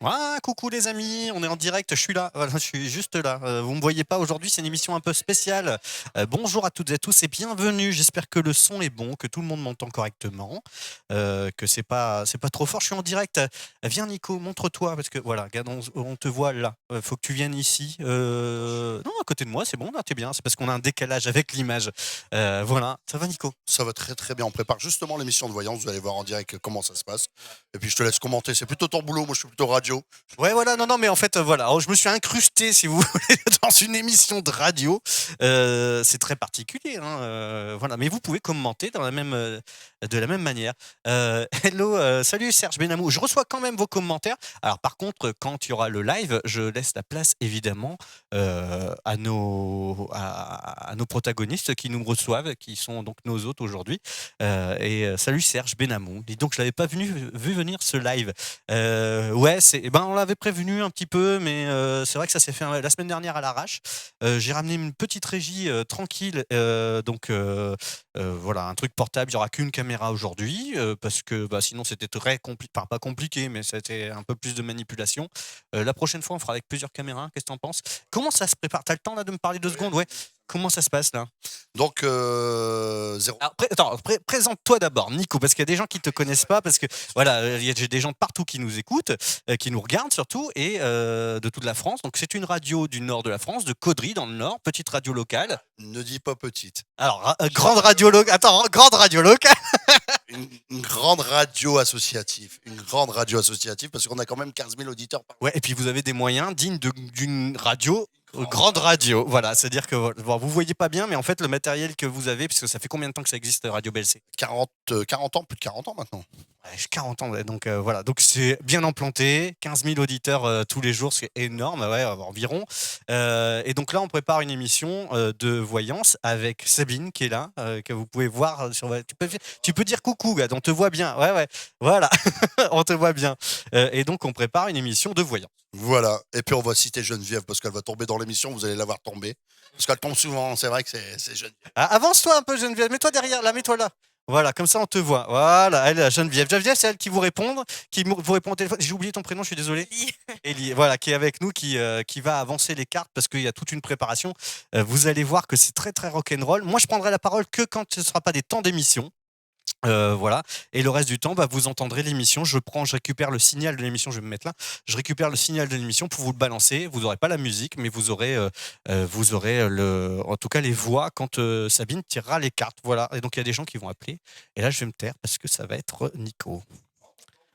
Ah, coucou les amis, on est en direct, je suis là, voilà, je suis juste là. Vous me voyez pas aujourd'hui, c'est une émission un peu spéciale. Bonjour à toutes et tous et bienvenue. J'espère que le son est bon, que tout le monde m'entend correctement, que c'est pas trop fort. Je suis en direct. Viens Nico, montre-toi parce que voilà, regarde, on te voit là. Faut que tu viennes ici. Non, à côté de moi, c'est bon, là, t'es bien. C'est parce qu'on a un décalage avec l'image. Voilà, ça va Nico? Ça va très très bien. On prépare justement l'émission de voyance. Vous allez voir en direct comment ça se passe. Et puis je te laisse commenter. C'est plutôt ton boulot. Moi, je suis plutôt radio. Ouais, voilà, non, non, mais en fait, voilà, alors, je me suis incrusté, si vous voulez, dans une émission de radio. C'est très particulier, hein, voilà, mais vous pouvez commenter de la même manière. Hello, salut Serge Benamou. Je reçois quand même vos commentaires. Alors, par contre, quand il y aura le live, je laisse la place, évidemment, à nos protagonistes qui nous reçoivent, qui sont donc nos hôtes aujourd'hui. Salut Serge Benamou. Dis donc, je l'avais pas vu venir ce live. Ouais, on l'avait prévenu un petit peu, mais c'est vrai que ça s'est fait la semaine dernière à l'arrache. J'ai ramené une petite régie tranquille, voilà, un truc portable. Il n'y aura qu'une caméra aujourd'hui parce que sinon c'était très compliqué, enfin pas compliqué, mais c'était un peu plus de manipulation. La prochaine fois, on fera avec plusieurs caméras. Qu'est-ce que tu en penses? Comment ça se prépare? T'as le temps là de me parler 2 secondes? Ouais. Comment ça se passe là? Donc, zéro. Alors, attends, présente-toi d'abord, Nico, parce qu'il y a des gens qui te connaissent pas, parce que voilà, j'ai des gens partout qui nous écoutent, qui nous regardent surtout, et de toute la France. Donc c'est une radio du nord de la France, de Caudry dans le nord, petite radio locale. Ne dis pas petite. Alors grande radio locale. Attends, grande radio locale. Une grande radio associative. Une grande radio associative parce qu'on a quand même 15 000 auditeurs par. Ouais, et puis vous avez des moyens dignes d'une radio. Grande radio, voilà, c'est-à-dire que bon, vous voyez pas bien, mais en fait le matériel que vous avez, puisque ça fait combien de temps que ça existe Radio BLC? 40 ans, plus de 40 ans maintenant. Ouais, j'ai 40 ans, ouais, donc voilà, donc c'est bien implanté, 15 000 auditeurs tous les jours, c'est énorme, ouais, environ. Et donc là, on prépare une émission de voyance avec Sabine qui est là, que vous pouvez voir sur. Tu peux dire coucou, gars, on te voit bien, ouais, ouais, voilà, on te voit bien. Et donc, on prépare une émission de voyance. Voilà. Et puis on va citer Geneviève parce qu'elle va tomber dans l'émission. Vous allez la voir tomber. Parce qu'elle tombe souvent. C'est vrai que c'est Geneviève. Ah, avance-toi un peu, Geneviève, mets-toi derrière, là, mets-toi là. Voilà, comme ça on te voit. Voilà, elle est là, Geneviève. Geneviève, c'est elle qui vous répond, vous répond au téléphone. J'ai oublié ton prénom, je suis désolé. Ellie, voilà, qui est avec nous, qui va avancer les cartes parce qu'il y a toute une préparation. Vous allez voir que c'est très très rock'n'roll. Moi, je prendrai la parole que quand ce ne sera pas des temps d'émission. Voilà. Et le reste du temps, vous entendrez l'émission. Je récupère le signal de l'émission. Je vais me mettre là. Je récupère le signal de l'émission pour vous le balancer. Vous n'aurez pas la musique, mais vous aurez en tout cas les voix quand Sabine tirera les cartes. Voilà. Et donc il y a des gens qui vont appeler. Et là, je vais me taire parce que ça va être Nico.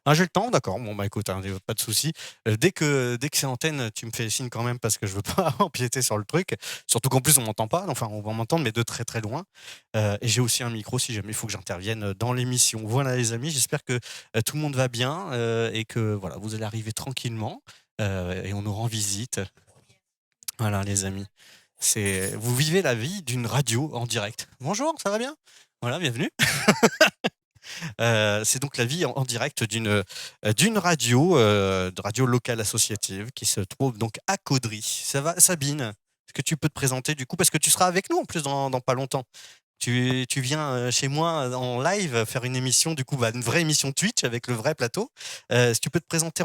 Ah, j'ai le temps, d'accord. Bon, écoute, hein, pas de souci. Dès que c'est antenne, tu me fais signe quand même parce que je veux pas empiéter sur le truc. Surtout qu'en plus, on m'entend pas. Enfin, on va m'entendre, mais de très très loin. Et j'ai aussi un micro si jamais il faut que j'intervienne dans l'émission. Voilà, les amis, j'espère que tout le monde va bien et que voilà, vous allez arriver tranquillement et on nous rend visite. Voilà, les amis. Vous vivez la vie d'une radio en direct. Bonjour, ça va bien? Voilà, bienvenue. C'est donc la vie en direct d'une radio, de radio locale associative qui se trouve donc à Caudry. Ça va, Sabine? Est-ce que tu peux te présenter du coup? Parce que tu seras avec nous en plus dans pas longtemps. Tu viens chez moi en live faire une émission, du coup, une vraie émission Twitch avec le vrai plateau. Si tu peux te présenter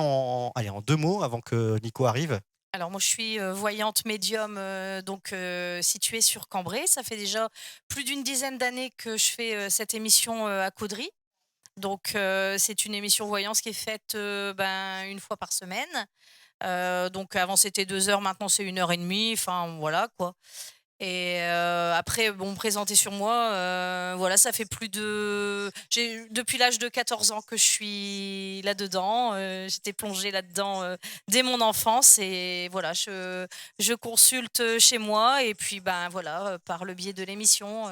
allez, en 2 mots avant que Nico arrive. Alors moi je suis voyante médium située sur Cambrai. Ça fait déjà plus d'une dizaine d'années que je fais cette émission à Caudry. Donc c'est une émission voyance qui est faite une fois par semaine. Donc avant c'était 2 heures, maintenant c'est 1 heure et demie. Enfin voilà quoi. Et après, bon, présenter sur moi, voilà, ça fait depuis l'âge de 14 ans que je suis là-dedans. J'étais plongée là-dedans dès mon enfance et voilà, je consulte chez moi et puis voilà, par le biais de l'émission.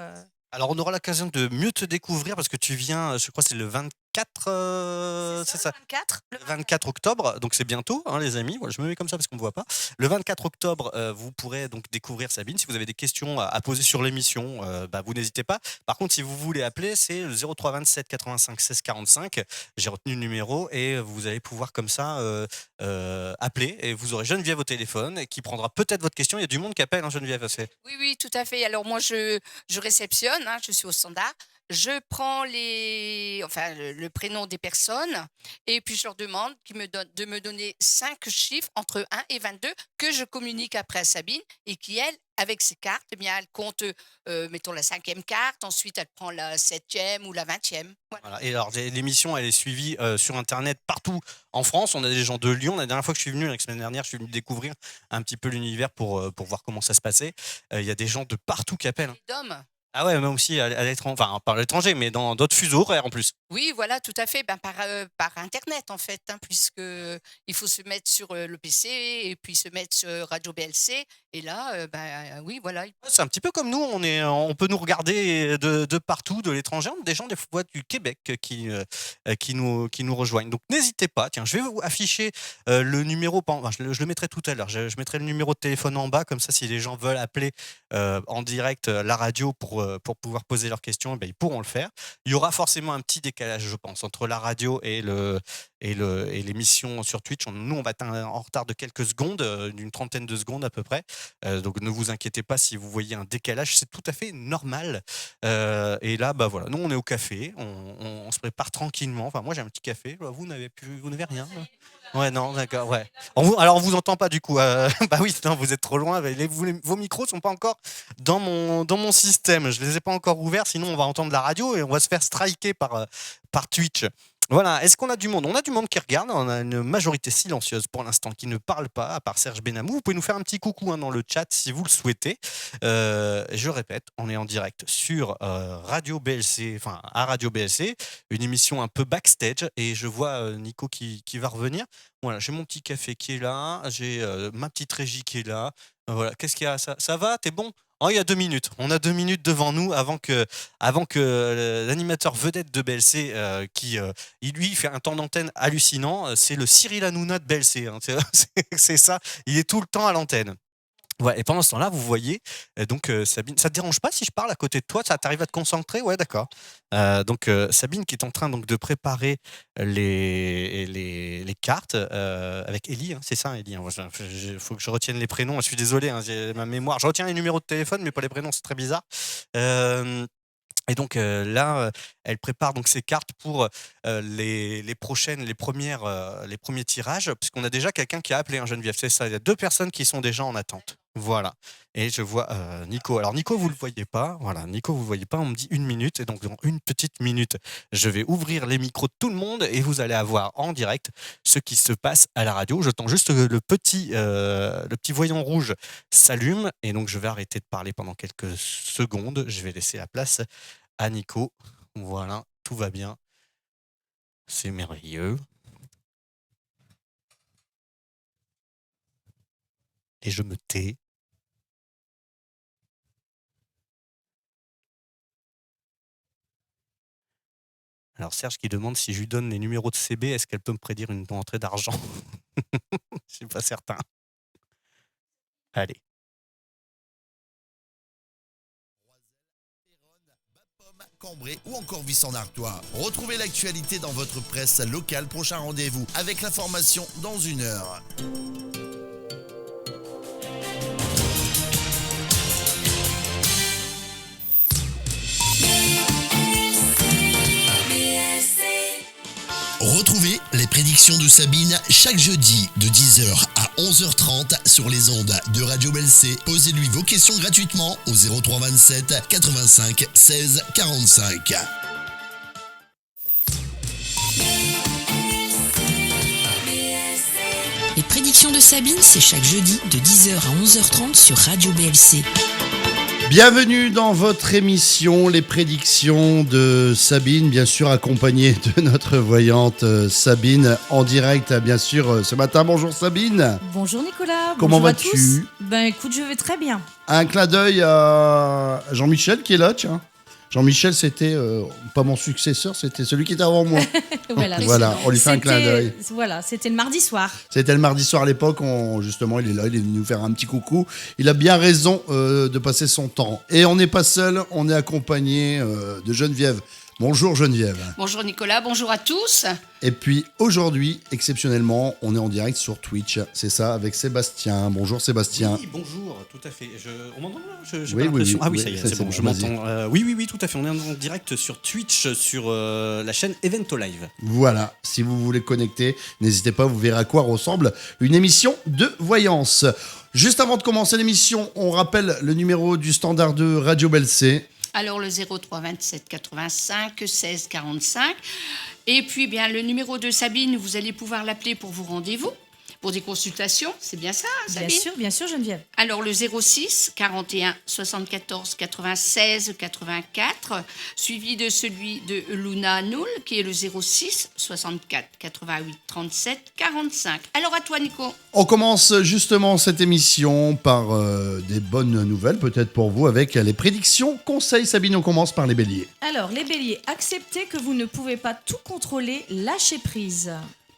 Alors, on aura l'occasion de mieux te découvrir parce que tu viens, je crois, que c'est le 24, c'est ça? 24, Le 24 octobre, donc c'est bientôt, hein, les amis. Voilà, je me mets comme ça parce qu'on ne me voit pas. Le 24 octobre, vous pourrez donc découvrir Sabine. Si vous avez des questions à poser sur l'émission, vous n'hésitez pas. Par contre, si vous voulez appeler, c'est le 03 27 85 16 45. J'ai retenu le numéro et vous allez pouvoir comme ça appeler et vous aurez Geneviève au téléphone et qui prendra peut-être votre question. Il y a du monde qui appelle, hein, Geneviève. Oui, oui, tout à fait. Alors moi, je réceptionne, hein, je suis au standard. je prends le prénom des personnes et puis je leur demande de me donner 5 chiffres entre 1 et 22 que je communique après à Sabine et qui, elle, avec ses cartes, eh bien, elle compte, mettons, la 5e carte, ensuite elle prend la 7e ou la 20e. Voilà. Voilà. Et alors, l'émission, elle est suivie sur Internet partout en France. On a des gens de Lyon. La dernière fois que je suis venu, la semaine dernière, je suis venu découvrir un petit peu l'univers pour voir comment ça se passait. Il y a des gens de partout qui appellent. Les DOM. Ah ouais, même aussi à l'étranger, enfin pas à l'étranger, mais dans d'autres fuseaux horaires en plus. Oui, voilà, tout à fait. Par Internet, en fait, puisque il faut se mettre sur le PC et puis se mettre sur Radio BLC. Et là, oui, voilà. Ouais, c'est un petit peu comme nous, on peut nous regarder de partout, de l'étranger. On a des gens des fois du Québec qui nous rejoignent. Donc n'hésitez pas. Tiens, je vais vous afficher le numéro. Enfin, je le mettrai tout à l'heure. Je mettrai le numéro de téléphone en bas, comme ça, si les gens veulent appeler en direct la radio pour pouvoir poser leurs questions, ils pourront le faire. Il y aura forcément un petit décalage, je pense, entre la radio et l'émission sur Twitch. Nous, on va être en retard de quelques secondes, d'une trentaine de secondes à peu près. Donc ne vous inquiétez pas si vous voyez un décalage, c'est tout à fait normal. Et là, voilà, nous on est au café, on se prépare tranquillement. Enfin, moi j'ai un petit café. Vous n'avez rien. Ouais, non, d'accord, ouais. Alors on vous entend pas du coup. Bah oui, non, vous êtes trop loin. Vos micros sont pas encore dans mon système. Je les ai pas encore ouverts, sinon on va entendre la radio et on va se faire striker par Twitch. Voilà, est-ce qu'on a du monde? On a du monde qui regarde, on a une majorité silencieuse pour l'instant qui ne parle pas, à part Serge Benamou. Vous pouvez nous faire un petit coucou dans le chat si vous le souhaitez. Je répète, on est en direct sur Radio BLC, enfin à Radio BLC, une émission un peu backstage, et je vois Nico qui va revenir. Voilà, j'ai mon petit café qui est là, j'ai ma petite régie qui est là. Voilà, qu'est-ce qu'il y a? Ça va? T'es bon? Oh, il y a 2 minutes. On a 2 minutes devant nous avant que l'animateur vedette de BLC, lui fait un temps d'antenne hallucinant. C'est le Cyril Hanouna de BLC. Hein. C'est ça. Il est tout le temps à l'antenne. Ouais, et pendant ce temps-là, vous voyez, Sabine, ça te dérange pas si je parle à côté de toi? Ça t'arrive à te concentrer? Ouais, d'accord. Sabine qui est en train donc de préparer les cartes avec Ellie, hein, c'est ça, Ellie. Il faut que je retienne les prénoms. Je suis désolé, hein, j'ai ma mémoire. Je retiens les numéros de téléphone, mais pas les prénoms, c'est très bizarre. Et donc là, elle prépare donc ses cartes pour les premiers tirages, puisqu'on a déjà quelqu'un qui a appelé, Geneviève. C'est ça, il y a 2 personnes qui sont déjà en attente. Voilà. Et je vois Nico. Alors Nico, vous le voyez pas. Voilà, Nico, vous le voyez pas. On me dit 1 minute, et donc dans 1 petite minute, je vais ouvrir les micros de tout le monde et vous allez avoir en direct ce qui se passe à la radio. J'attends juste le petit voyant rouge s'allume, et donc je vais arrêter de parler pendant quelques secondes. Je vais laisser la place à Nico. Voilà, tout va bien. C'est merveilleux. Et je me tais. Alors Serge qui demande si je lui donne les numéros de CB, est-ce qu'elle peut me prédire une entrée d'argent? Je suis pas certain. Allez. Cambrai ou encore Vice-en-Artois. Retrouvez l'actualité dans votre presse locale. Prochain rendez-vous avec l'information dans 1 heure. Retrouvez les prédictions de Sabine chaque jeudi de 10h à 11h30 sur les ondes de Radio BLC. Posez-lui vos questions gratuitement au 03 27 85 16 45. Les prédictions de Sabine, c'est chaque jeudi de 10h à 11h30 sur Radio BLC. Bienvenue dans votre émission, les prédictions de Sabine, bien sûr accompagnée de notre voyante Sabine en direct, bien sûr, ce matin. Bonjour Sabine. Bonjour Nicolas. Comment bonjour à vas-tu? tous. Ben écoute, je vais très bien. Un clin d'œil à Jean-Michel qui est là, tiens. Jean-Michel, c'était pas mon successeur, c'était celui qui était avant moi. Voilà, on lui fait un clin d'œil. Voilà, c'était le mardi soir. C'était le mardi soir à l'époque, justement, il est là, il est venu nous faire un petit coucou. Il a bien raison de passer son temps. Et on n'est pas seul, on est accompagné de Geneviève Bonjour Geneviève. Bonjour Nicolas, bonjour à tous. Et puis aujourd'hui, exceptionnellement, on est en direct sur Twitch. C'est ça, avec Sébastien. Bonjour Sébastien. Oui, bonjour, tout à fait. On m'entend là? J'ai Oui, pas oui, l'impression. oui, Ah oui, oui, ça y est, ça, c'est c'est bon, bon, je vas-y. m'entends. Oui, tout à fait. On est en direct sur Twitch, sur la chaîne Evento Live. Voilà, si vous voulez connecter, n'hésitez pas, vous verrez à quoi ressemble une émission de voyance. Juste avant de commencer l'émission, on rappelle le numéro du standard de Radio Belsay. Alors le 03 27 85 16 45. Et puis bien le numéro de Sabine, vous allez pouvoir l'appeler pour vos rendez-vous, pour des consultations. C'est bien ça, Sabine? Bien sûr, Geneviève. Alors le 06 41 74 96 84, suivi de celui de Luna Noul, qui est le 06 64 88 37 45. Alors à toi Nico. On commence justement cette émission par des bonnes nouvelles, peut-être pour vous, avec les prédictions, conseils. Sabine, on commence par les béliers. Alors, les béliers, acceptez que vous ne pouvez pas tout contrôler, lâchez prise.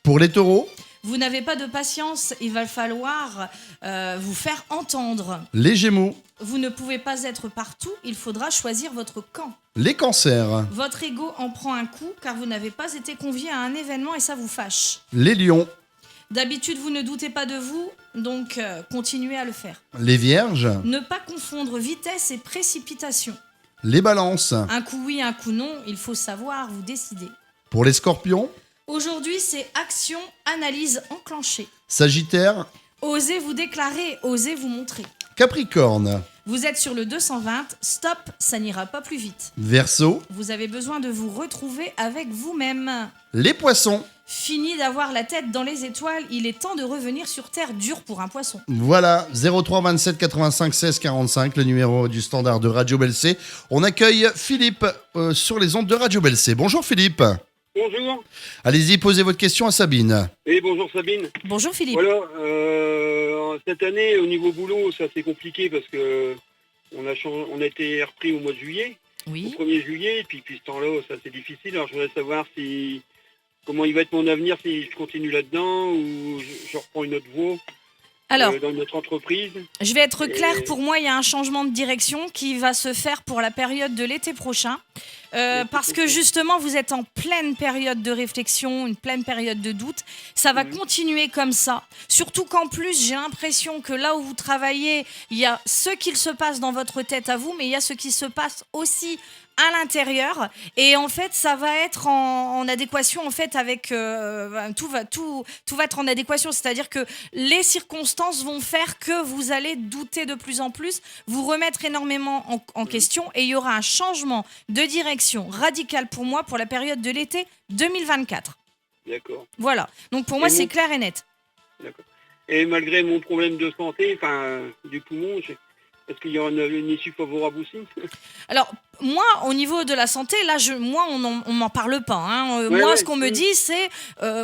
Pour les taureaux, Vous n'avez pas de patience, il va falloir vous faire entendre. les gémeaux, Vous ne pouvez pas être partout, il faudra choisir votre camp. les cancers, Votre ego en prend un coup car vous n'avez pas été convié à un événement et ça vous fâche. les lions, D'habitude, vous ne doutez pas de vous, donc continuez à le faire. les vierges, Ne pas confondre vitesse et précipitation. les balances. Un coup oui, un coup non, il faut savoir vous décider. Pour les scorpions, Aujourd'hui, c'est action, analyse enclenchée. sagittaire, Osez vous déclarer, osez vous montrer. capricorne, Vous êtes sur le 220, stop, ça n'ira pas plus vite. verseau, Vous avez besoin de vous retrouver avec vous-même. les poissons. Fini d'avoir la tête dans les étoiles, il est temps de revenir sur Terre, dur pour un poisson. Voilà, 03 27 85 16 45, le numéro du standard de Radio Belsay. On accueille Philippe sur les ondes de Radio Belsay. Bonjour Philippe. Bonjour. Allez-y, posez votre question à Sabine. Et bonjour Sabine. Bonjour Philippe. Voilà, cette année au niveau boulot, ça c'est compliqué parce que on a été repris au mois de juillet, au Oui. 1er juillet, et puis depuis ce temps-là, ça c'est difficile. Alors je voudrais savoir comment il va être mon avenir si je continue là-dedans ou je reprends une autre voie Alors, dans notre entreprise. je vais être claire, pour moi, il y a un changement de direction qui va se faire pour la période de l'été prochain. Parce que justement, vous êtes en pleine période de réflexion, une pleine période de doute. Ça va continuer comme ça. Surtout qu'en plus, j'ai l'impression que là où vous travaillez, il y a ce qu'il se passe dans votre tête à vous, mais il y a ce qui se passe aussi à l'intérieur. Et en fait, ça va être en adéquation en fait avec tout va être en adéquation. C'est-à-dire que les circonstances vont faire que vous allez douter de plus en plus, vous remettre énormément en question, et il y aura un changement de direction radical pour moi pour la période de l'été 2024. D'accord, Voilà. Donc pour Et moi, mon- c'est clair et net. d'accord. Et malgré mon problème de santé, du poumon, est-ce qu'il y a une issue favorable aussi? Alors, moi, au niveau de la santé, là, on m'en parle pas. Hein. Ouais, Moi, ouais, ce qu'on me dit, c'est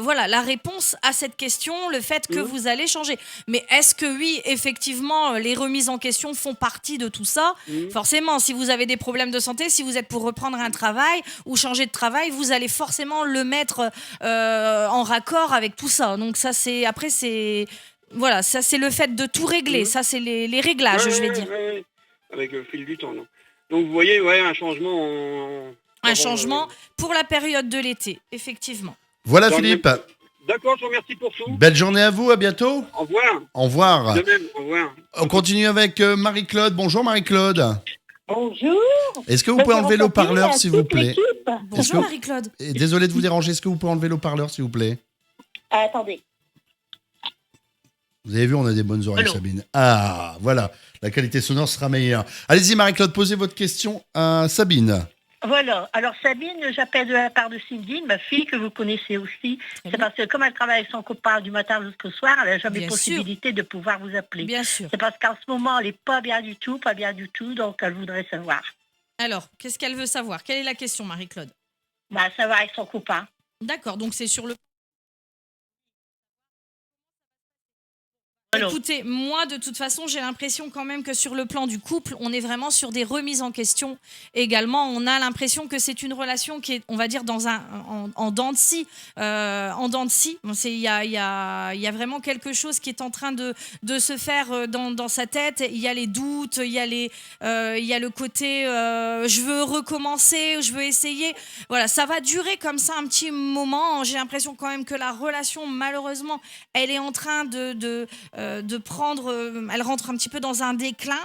voilà, la réponse à cette question, le fait que vous allez changer. Mais est-ce que oui, effectivement, les remises en question font partie de tout ça? Forcément, si vous avez des problèmes de santé, si vous êtes pour reprendre un travail ou changer de travail, vous allez forcément le mettre en raccord avec tout ça. Donc ça, c'est voilà, ça c'est le fait de tout régler. Ça, c'est les réglages, je vais dire. Ouais. Avec le fil du temps. Non. Donc vous voyez, un changement Un changement pour la période de l'été, effectivement. Voilà Dans le Philippe. D'accord, je vous remercie pour tout. Belle journée à vous, à bientôt. Au revoir. Au revoir. De même, au revoir. On continue avec Marie-Claude. Bonjour Marie-Claude. Bonjour. Est-ce que vous pouvez enlever l'haut-parleur s'il vous plaît? Bonjour que- Marie-Claude. Et désolé de vous déranger, est-ce que vous pouvez enlever l'haut-parleur s'il vous plaît? Attendez. Vous avez vu, on a des bonnes oreilles, Allô. Sabine. Ah, voilà, la qualité sonore sera meilleure. Allez-y, Marie-Claude, posez votre question à Sabine. Voilà. Alors Sabine, j'appelle de la part de Cindy, ma fille que vous connaissez aussi. C'est bien. parce que comme elle travaille avec son copain du matin jusqu'au soir, elle n'a jamais Bien possibilité de pouvoir vous appeler. Bien sûr. C'est parce qu'en ce moment, elle n'est pas bien du tout, donc elle voudrait savoir. Alors, qu'est-ce qu'elle veut savoir? Quelle est la question, Marie-Claude? Savoir avec son copain. D'accord, donc c'est sur le... Alors, écoutez, moi, de toute façon, j'ai l'impression quand même que sur le plan du couple, on est vraiment sur des remises en question également. On a l'impression que c'est une relation qui est, on va dire, en dents de scie. En dents de scie. Bon, il y a vraiment quelque chose qui est en train de se faire dans sa tête. Il y a les doutes, il y a le côté je veux recommencer, je veux essayer. Voilà, ça va durer comme ça un petit moment. J'ai l'impression quand même que la relation, malheureusement, elle est en train de prendre, elle rentre un petit peu dans un déclin.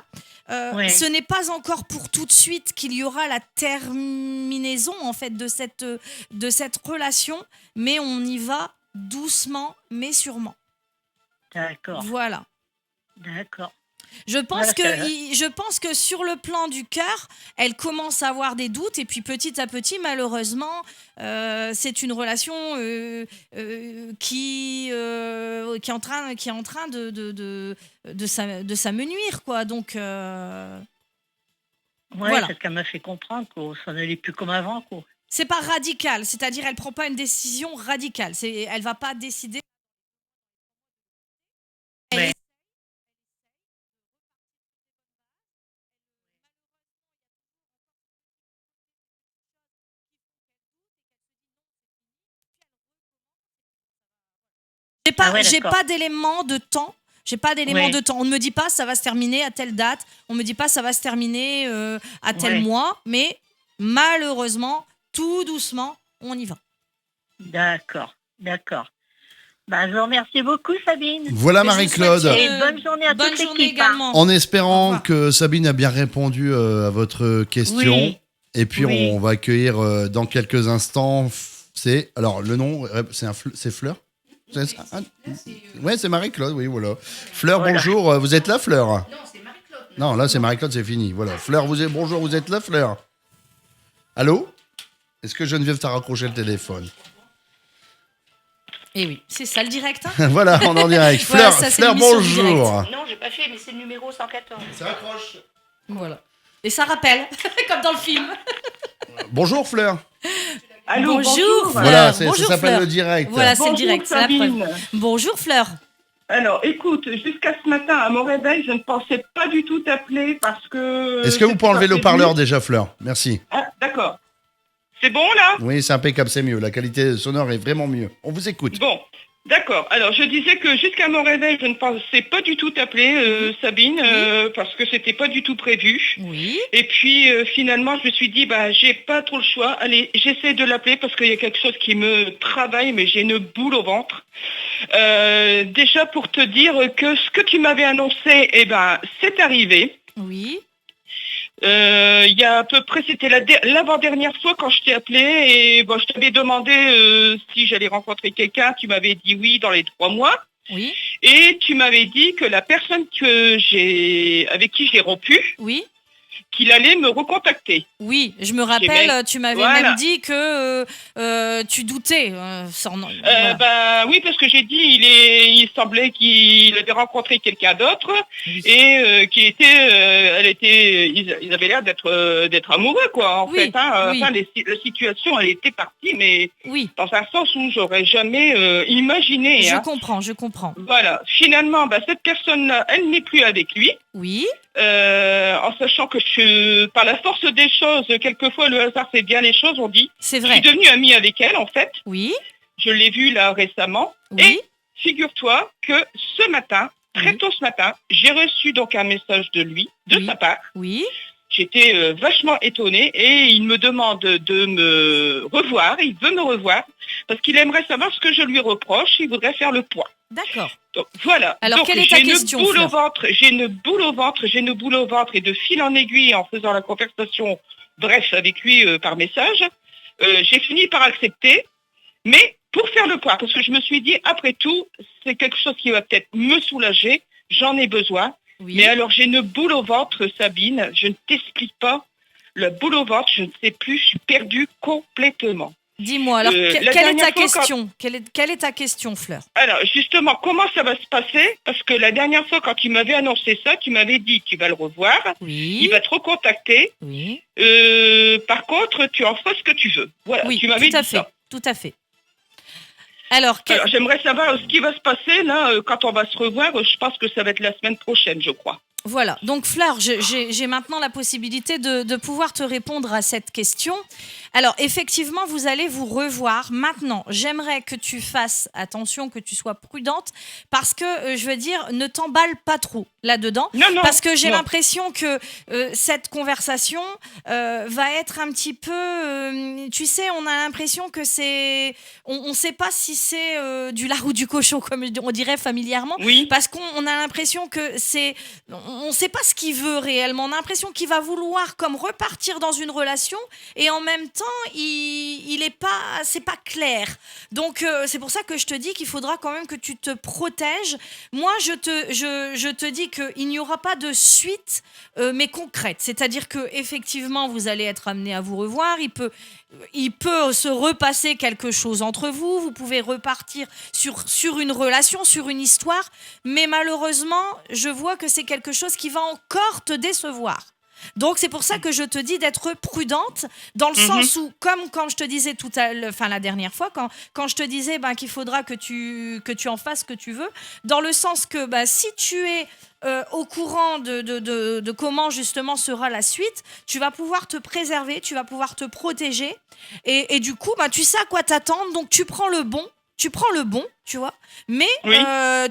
Ouais. Ce n'est pas encore pour tout de suite qu'il y aura la terminaison en fait de cette relation, mais on y va doucement mais sûrement. d'accord, Voilà. d'accord. Je pense Voilà, je pense que sur le plan du cœur, elle commence à avoir des doutes et puis petit à petit, malheureusement, c'est une relation qui est en train de s'amenuire, quoi. Donc Ouais, voilà. parce qu'elle m'a fait comprendre que ça n'allait plus comme avant, quoi. C'est pas radical, c'est-à-dire elle prend pas une décision radicale. Elle va pas décider. Ouais. J'ai d'accord. pas d'éléments de temps. J'ai pas d'éléments de temps. On ne me dit pas ça va se terminer à telle date. On me dit pas ça va se terminer à tel mois. Mais malheureusement, tout doucement, on y va. D'accord, d'accord. Ben, je vous remercie beaucoup, Sabine. Voilà Mais je vous Marie-Claude. souhaite, Et bonne journée à bonne toute journée l'équipe. hein. également. En Au espérant revoir. que Sabine a bien répondu à votre question. Oui. Et puis Oui. on va accueillir dans quelques instants. Alors le nom, c'est Fleur. C'est ça. Ouais, c'est Marie-Claude, oui, voilà. Fleur, Voilà. bonjour, vous êtes là, Fleur? Non, c'est Marie-Claude. Non, là, c'est Marie-Claude, c'est fini. Voilà. Fleur, bonjour, vous êtes là, Fleur? Allô? Est-ce que Geneviève t'a raccroché le téléphone? Et oui, c'est ça le direct. Hein. Voilà, on est en direct. Voilà, Fleur, ça, c'est Fleur l'émission du bonjour. Non, j'ai pas fait, mais c'est le numéro 114. Ça raccroche. Voilà. Et ça rappelle, comme dans le film. Bonjour, Fleur. Allô, Bonjour, bonjour. Fleur. Voilà, ça Bonjour, s'appelle Fleur. le direct. Voilà, c'est le Bonjour, direct, c'est la Sabine. preuve. Bonjour Fleur. Alors, écoute, jusqu'à ce matin, à mon réveil, je ne pensais pas du tout t'appeler parce que... Est-ce que vous c'était pouvez enlever pas le haut-parleur prévu. déjà, Fleur? Merci. Ah, d'accord. C'est bon, là? Oui, c'est impeccable, c'est mieux. La qualité sonore est vraiment mieux. On vous écoute. Bon, d'accord. Alors, je disais que jusqu'à mon réveil, je ne pensais pas du tout t'appeler, Sabine, parce que c'était pas du tout prévu. Oui. Et puis, finalement, je me suis dit, bah, j'ai pas trop le choix. Allez, j'essaie de l'appeler parce qu'il y a quelque chose qui me travaille, mais j'ai une boule au ventre. Déjà, pour te dire que ce que tu m'avais annoncé, eh ben, c'est arrivé. Oui. Il y a à peu près, c'était l'avant-dernière fois quand je t'ai appelé et bon, je t'avais demandé si j'allais rencontrer quelqu'un. Tu m'avais dit oui dans les 3 mois. Oui. Et tu m'avais dit que la personne avec qui j'ai rompu, Oui. qu'il allait me recontacter. Oui, je me rappelle, bien. tu m'avais Voilà. même dit que tu doutais. Voilà. Ben oui, parce que j'ai dit, il semblait qu'il avait rencontré quelqu'un d'autre et ils avaient l'air d'être amoureux, quoi, en Oui, fait. Hein. oui. Enfin, la situation, elle était partie, mais Oui, dans un sens où j'aurais jamais imaginé. je Hein. comprends, je comprends. Voilà. Finalement, cette personne-là, elle n'est plus avec lui. Oui, En sachant que par la force des choses, quelquefois le hasard fait bien les choses, on dit. c'est Je suis vrai. devenue amie avec elle, en fait. Oui, Je l'ai vue là récemment. oui, Et figure-toi que ce matin, très Oui. tôt ce matin, j'ai reçu donc un message de lui, de Oui. sa part. oui. J'étais vachement étonnée et il me demande de me revoir, il veut me revoir, parce qu'il aimerait savoir ce que je lui reproche, il voudrait faire le point. D'accord. Donc voilà. Alors, Donc, quelle est ta j'ai une question, boule Fleur au ventre, j'ai une boule au ventre, et de fil en aiguille en faisant la conversation, bref, avec lui par message, j'ai fini par accepter, mais pour faire le point, parce que je me suis dit, après tout, c'est quelque chose qui va peut-être me soulager, j'en ai besoin. Oui. Mais alors, j'ai une boule au ventre, Sabine, je ne t'explique pas. La boule au ventre, je ne sais plus, je suis perdue complètement. Dis-moi, alors, la quelle est dernière ta fois, question quelle est ta question, Fleur? Alors, justement, comment ça va se passer? Parce que la dernière fois, quand tu m'avais annoncé ça, tu m'avais dit, tu vas le revoir, il Oui, va te recontacter. oui, Par contre, tu en feras ce que tu veux. Voilà, oui, tu m'avais tout à dit fait, ça. tout à fait. Alors, Alors, j'aimerais savoir ce qui va se passer là quand on va se revoir. Je pense que ça va être la semaine prochaine, je crois. voilà, donc Fleur, j'ai maintenant la possibilité de pouvoir te répondre à cette question. Alors, effectivement, vous allez vous revoir. Maintenant, j'aimerais que tu fasses attention, que tu sois prudente, parce que, je veux dire, ne t'emballe pas trop là-dedans. Non, parce que j'ai non. l'impression que cette conversation va être un petit peu... tu sais, on a l'impression que c'est... On ne sait pas si c'est du lard ou du cochon, comme on dirait familièrement. Oui. Parce qu'on a l'impression que c'est... On ne sait pas ce qu'il veut réellement. On a l'impression qu'il va vouloir comme repartir dans une relation et en même temps, il est pas, c'est pas clair. Donc c'est pour ça que je te dis qu'il faudra quand même que tu te protèges. Moi, je te dis qu'il n'y aura pas de suite, mais concrète. C'est-à-dire que effectivement, vous allez être amenés à vous revoir. Il peut se repasser quelque chose entre vous. Vous pouvez repartir sur une relation, sur une histoire. Mais malheureusement, je vois que c'est quelque chose qui va encore te décevoir. Donc c'est pour ça que je te dis d'être prudente dans le sens où, comme quand je te disais la dernière fois, quand je te disais qu'il faudra que tu en fasses ce que tu veux, dans le sens que si tu es au courant de comment justement sera la suite, tu vas pouvoir te préserver, tu vas pouvoir te protéger et du coup tu sais à quoi t'attendre, donc tu prends le bon, tu vois, mais Oui.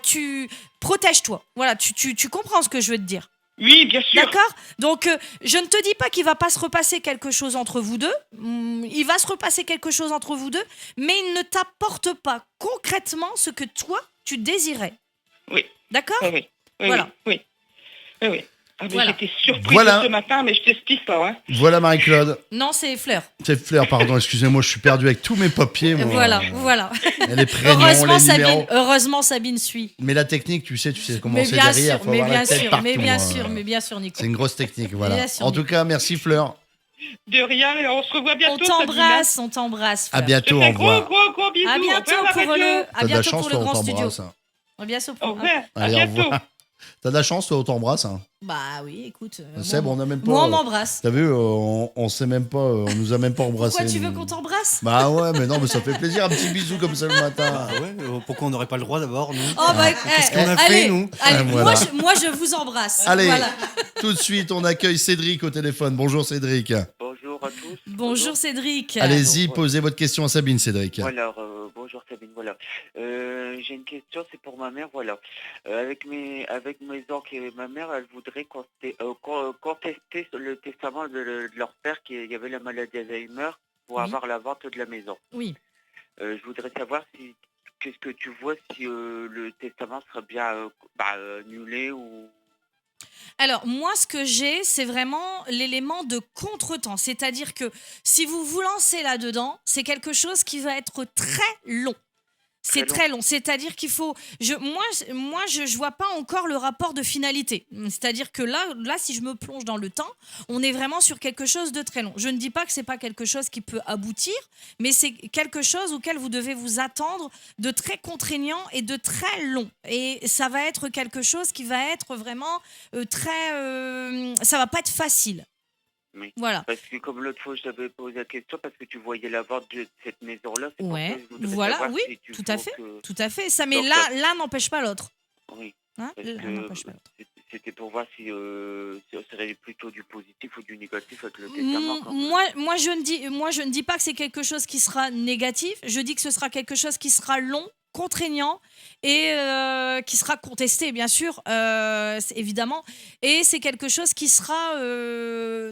tu protège-toi. Voilà, tu comprends ce que je veux te dire. Oui, bien sûr. D'accord ? Donc, je ne te dis pas qu'il va pas se repasser quelque chose entre vous deux. Il va se repasser quelque chose entre vous deux, mais il ne t'apporte pas concrètement ce que toi, tu désirais. Oui. D'accord ? Oui. Voilà. Oui. Ah, mais Voilà. j'étais surprise Voilà. ce matin, mais je t'explique pas. Hein. Voilà Marie-Claude. Non, c'est Fleur. C'est Fleur, pardon, excusez-moi, je suis perdu avec tous mes papiers. Moi. Voilà. Les prénoms, les numéros. Heureusement, Sabine suit. Mais la technique, tu sais comment Mais c'est bien derrière. sûr, Faut avoir la tête partout, mais bien sûr, Nico. C'est une grosse technique, voilà. Bien sûr, En tout cas, merci Fleur. De rien, et on se revoit bientôt. On t'embrasse. À Fleur. bientôt, Sabine. au revoir. Gros bisous. À bientôt Au revoir, pour radio. le T'as de la chance, toi, on grand studio. t'embrasse. hein. À bientôt Au pour... revoir. À Allez, au bientôt. revoir. T'as de la chance, toi, on t'embrasse. hein. Bah oui, écoute. Seb, on n'a même pas. Moi, on m'embrasse. T'as vu, on sait même pas, on nous a même pas embrassé. Pourquoi tu veux nous. qu'on t'embrasse ? Bah ouais, mais non, mais ça fait plaisir, un petit bisou comme ça le matin. Ah ouais, pourquoi on n'aurait pas le droit d'abord, nous Oh bah, Qu'est-ce qu'on a allez, fait, nous allez, Voilà. moi, je vous embrasse. Allez, Voilà. tout de suite, on accueille Cédric au téléphone. Bonjour Cédric. Bonjour à tous. Bonjour Cédric. Allez-y, Alors, posez votre question à Sabine, Cédric. Voilà, bonjour Sabine, voilà. J'ai une question, c'est pour ma mère, voilà. Avec mes oncles et ma mère, elles voudraient contester le testament de leur père qui y avait la maladie d'Alzheimer pour Oui. avoir la vente de la maison. Oui. Je voudrais savoir qu'est-ce que tu vois si le testament serait bien annulé ou... Alors, moi, ce que j'ai, c'est vraiment l'élément de contretemps. C'est-à-dire que si vous vous lancez là-dedans, c'est quelque chose qui va être très long. C'est très long. C'est-à-dire qu'il faut... Moi, je vois pas encore le rapport de finalité. C'est-à-dire que là, si je me plonge dans le temps, on est vraiment sur quelque chose de très long. Je ne dis pas que c'est pas quelque chose qui peut aboutir, mais c'est quelque chose auquel vous devez vous attendre de très contraignant et de très long. Et ça va être quelque chose qui va être vraiment ça va pas être facile. Oui. Voilà. Parce que comme l'autre fois, je t'avais posé la question parce que tu voyais la vente de cette maison-là. C'est pour ça Ouais, que je voudrais voilà, savoir oui, si tu tout à vois fait, que- tout à fait. Ça, mais Donc, l'un n'empêche pas l'autre. Oui. Hein, Parce l'un que n'empêche pas l'autre. c'était pour voir si ça serait plutôt du positif ou du négatif avec le testament. quand même. Moi, je ne dis pas que c'est quelque chose qui sera négatif. Je dis que ce sera quelque chose qui sera long, contraignant et qui sera contesté, bien sûr, évidemment. Et c'est quelque chose qui sera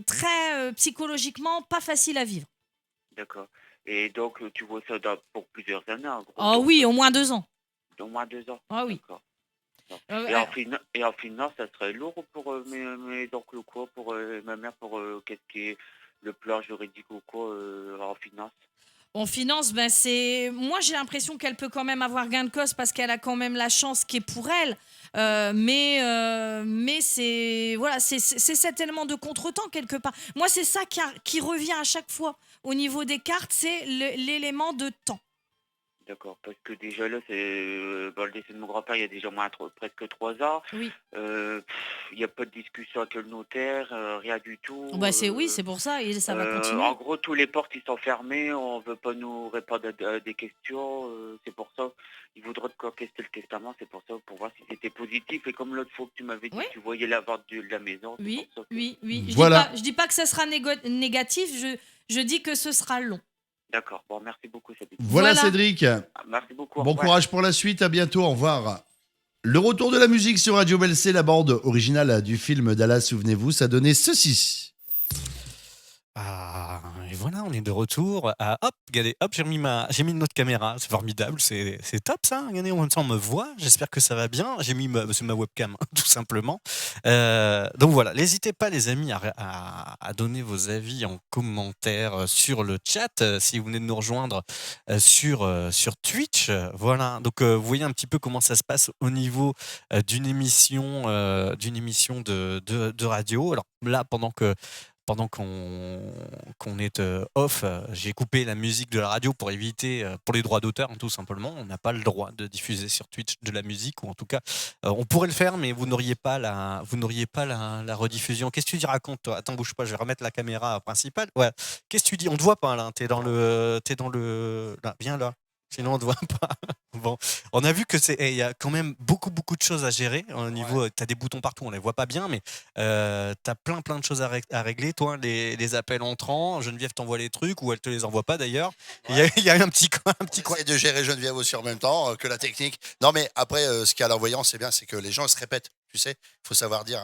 très psychologiquement pas facile à vivre. D'accord. Et donc, tu vois ça pour plusieurs années, en gros. Ah oui, au moins 2 ans. Au moins 2 ans. Ah oui. D'accord. Euh, Et en finance, ça serait lourd pour mes oncles quoi, pour ma mère, pour qu'est-ce qui est le plan juridique ou quoi en finance. En finance, moi j'ai l'impression qu'elle peut quand même avoir gain de cause parce qu'elle a quand même la chance qui est pour elle. Mais c'est cet élément de contretemps quelque part. Moi, c'est ça qui revient à chaque fois au niveau des cartes, c'est l'élément de temps. D'accord, parce que déjà là, c'est le décès de mon grand-père, il y a déjà presque 3 ans. Oui. Il n'y a pas de discussion avec le notaire, rien du tout. Bah c'est pour ça et ça va continuer. En gros, tous les portes ils sont fermés, on ne veut pas nous répondre à des questions. C'est pour ça, il voudrait contester le testament, c'est pour ça, pour voir si c'était positif. Et comme l'autre fois que tu m'avais dit Oui. que tu voyais la vente de la maison. c'est Oui, pour ça que- oui, oui. Voilà. Je dis pas que ça sera négatif, je dis que ce sera long. D'accord, bon, merci beaucoup, Sabine. Voilà, Voilà. Cédric. Merci beaucoup. au Bon revoir. courage pour la suite, à bientôt, au revoir. Le retour de la musique sur Radio Belsé, la bande originale du film Dallas, souvenez-vous, ça donnait ceci. Ah, et voilà, on est de retour. Ah, hop, regardez, hop, j'ai mis notre caméra. C'est formidable, c'est top ça. Regardez, en même temps, on me voit. J'espère que ça va bien. C'est ma webcam, tout simplement. Donc voilà, n'hésitez pas, les amis, à donner vos avis en commentaire sur le chat si vous venez de nous rejoindre sur Twitch. Voilà, donc vous voyez un petit peu comment ça se passe au niveau d'une émission de radio. Alors là, pendant qu'on est off, j'ai coupé la musique de la radio pour éviter, pour les droits d'auteur, hein, tout simplement. On n'a pas le droit de diffuser sur Twitch de la musique, ou en tout cas, on pourrait le faire, mais vous n'auriez pas la rediffusion. Qu'est-ce que tu dis, raconte, toi? Attends, bouge pas, je vais remettre la caméra principale. Ouais. Qu'est-ce que tu dis? On te voit pas, là. T'es dans le. Là, viens là. Sinon, on ne te voit pas. Bon, on a vu que il y a quand même beaucoup de choses à gérer au niveau. Tu as des boutons partout, on les voit pas bien, mais tu as plein de choses à régler. Toi, les appels entrants, Geneviève t'envoie les trucs ou elle te les envoie pas d'ailleurs. Il y a un petit coin. Essaye de gérer Geneviève aussi en même temps que la technique. Non, mais après, ce qu'il y a à la voyance, c'est bien, c'est que les gens ils se répètent. Tu sais, il faut savoir dire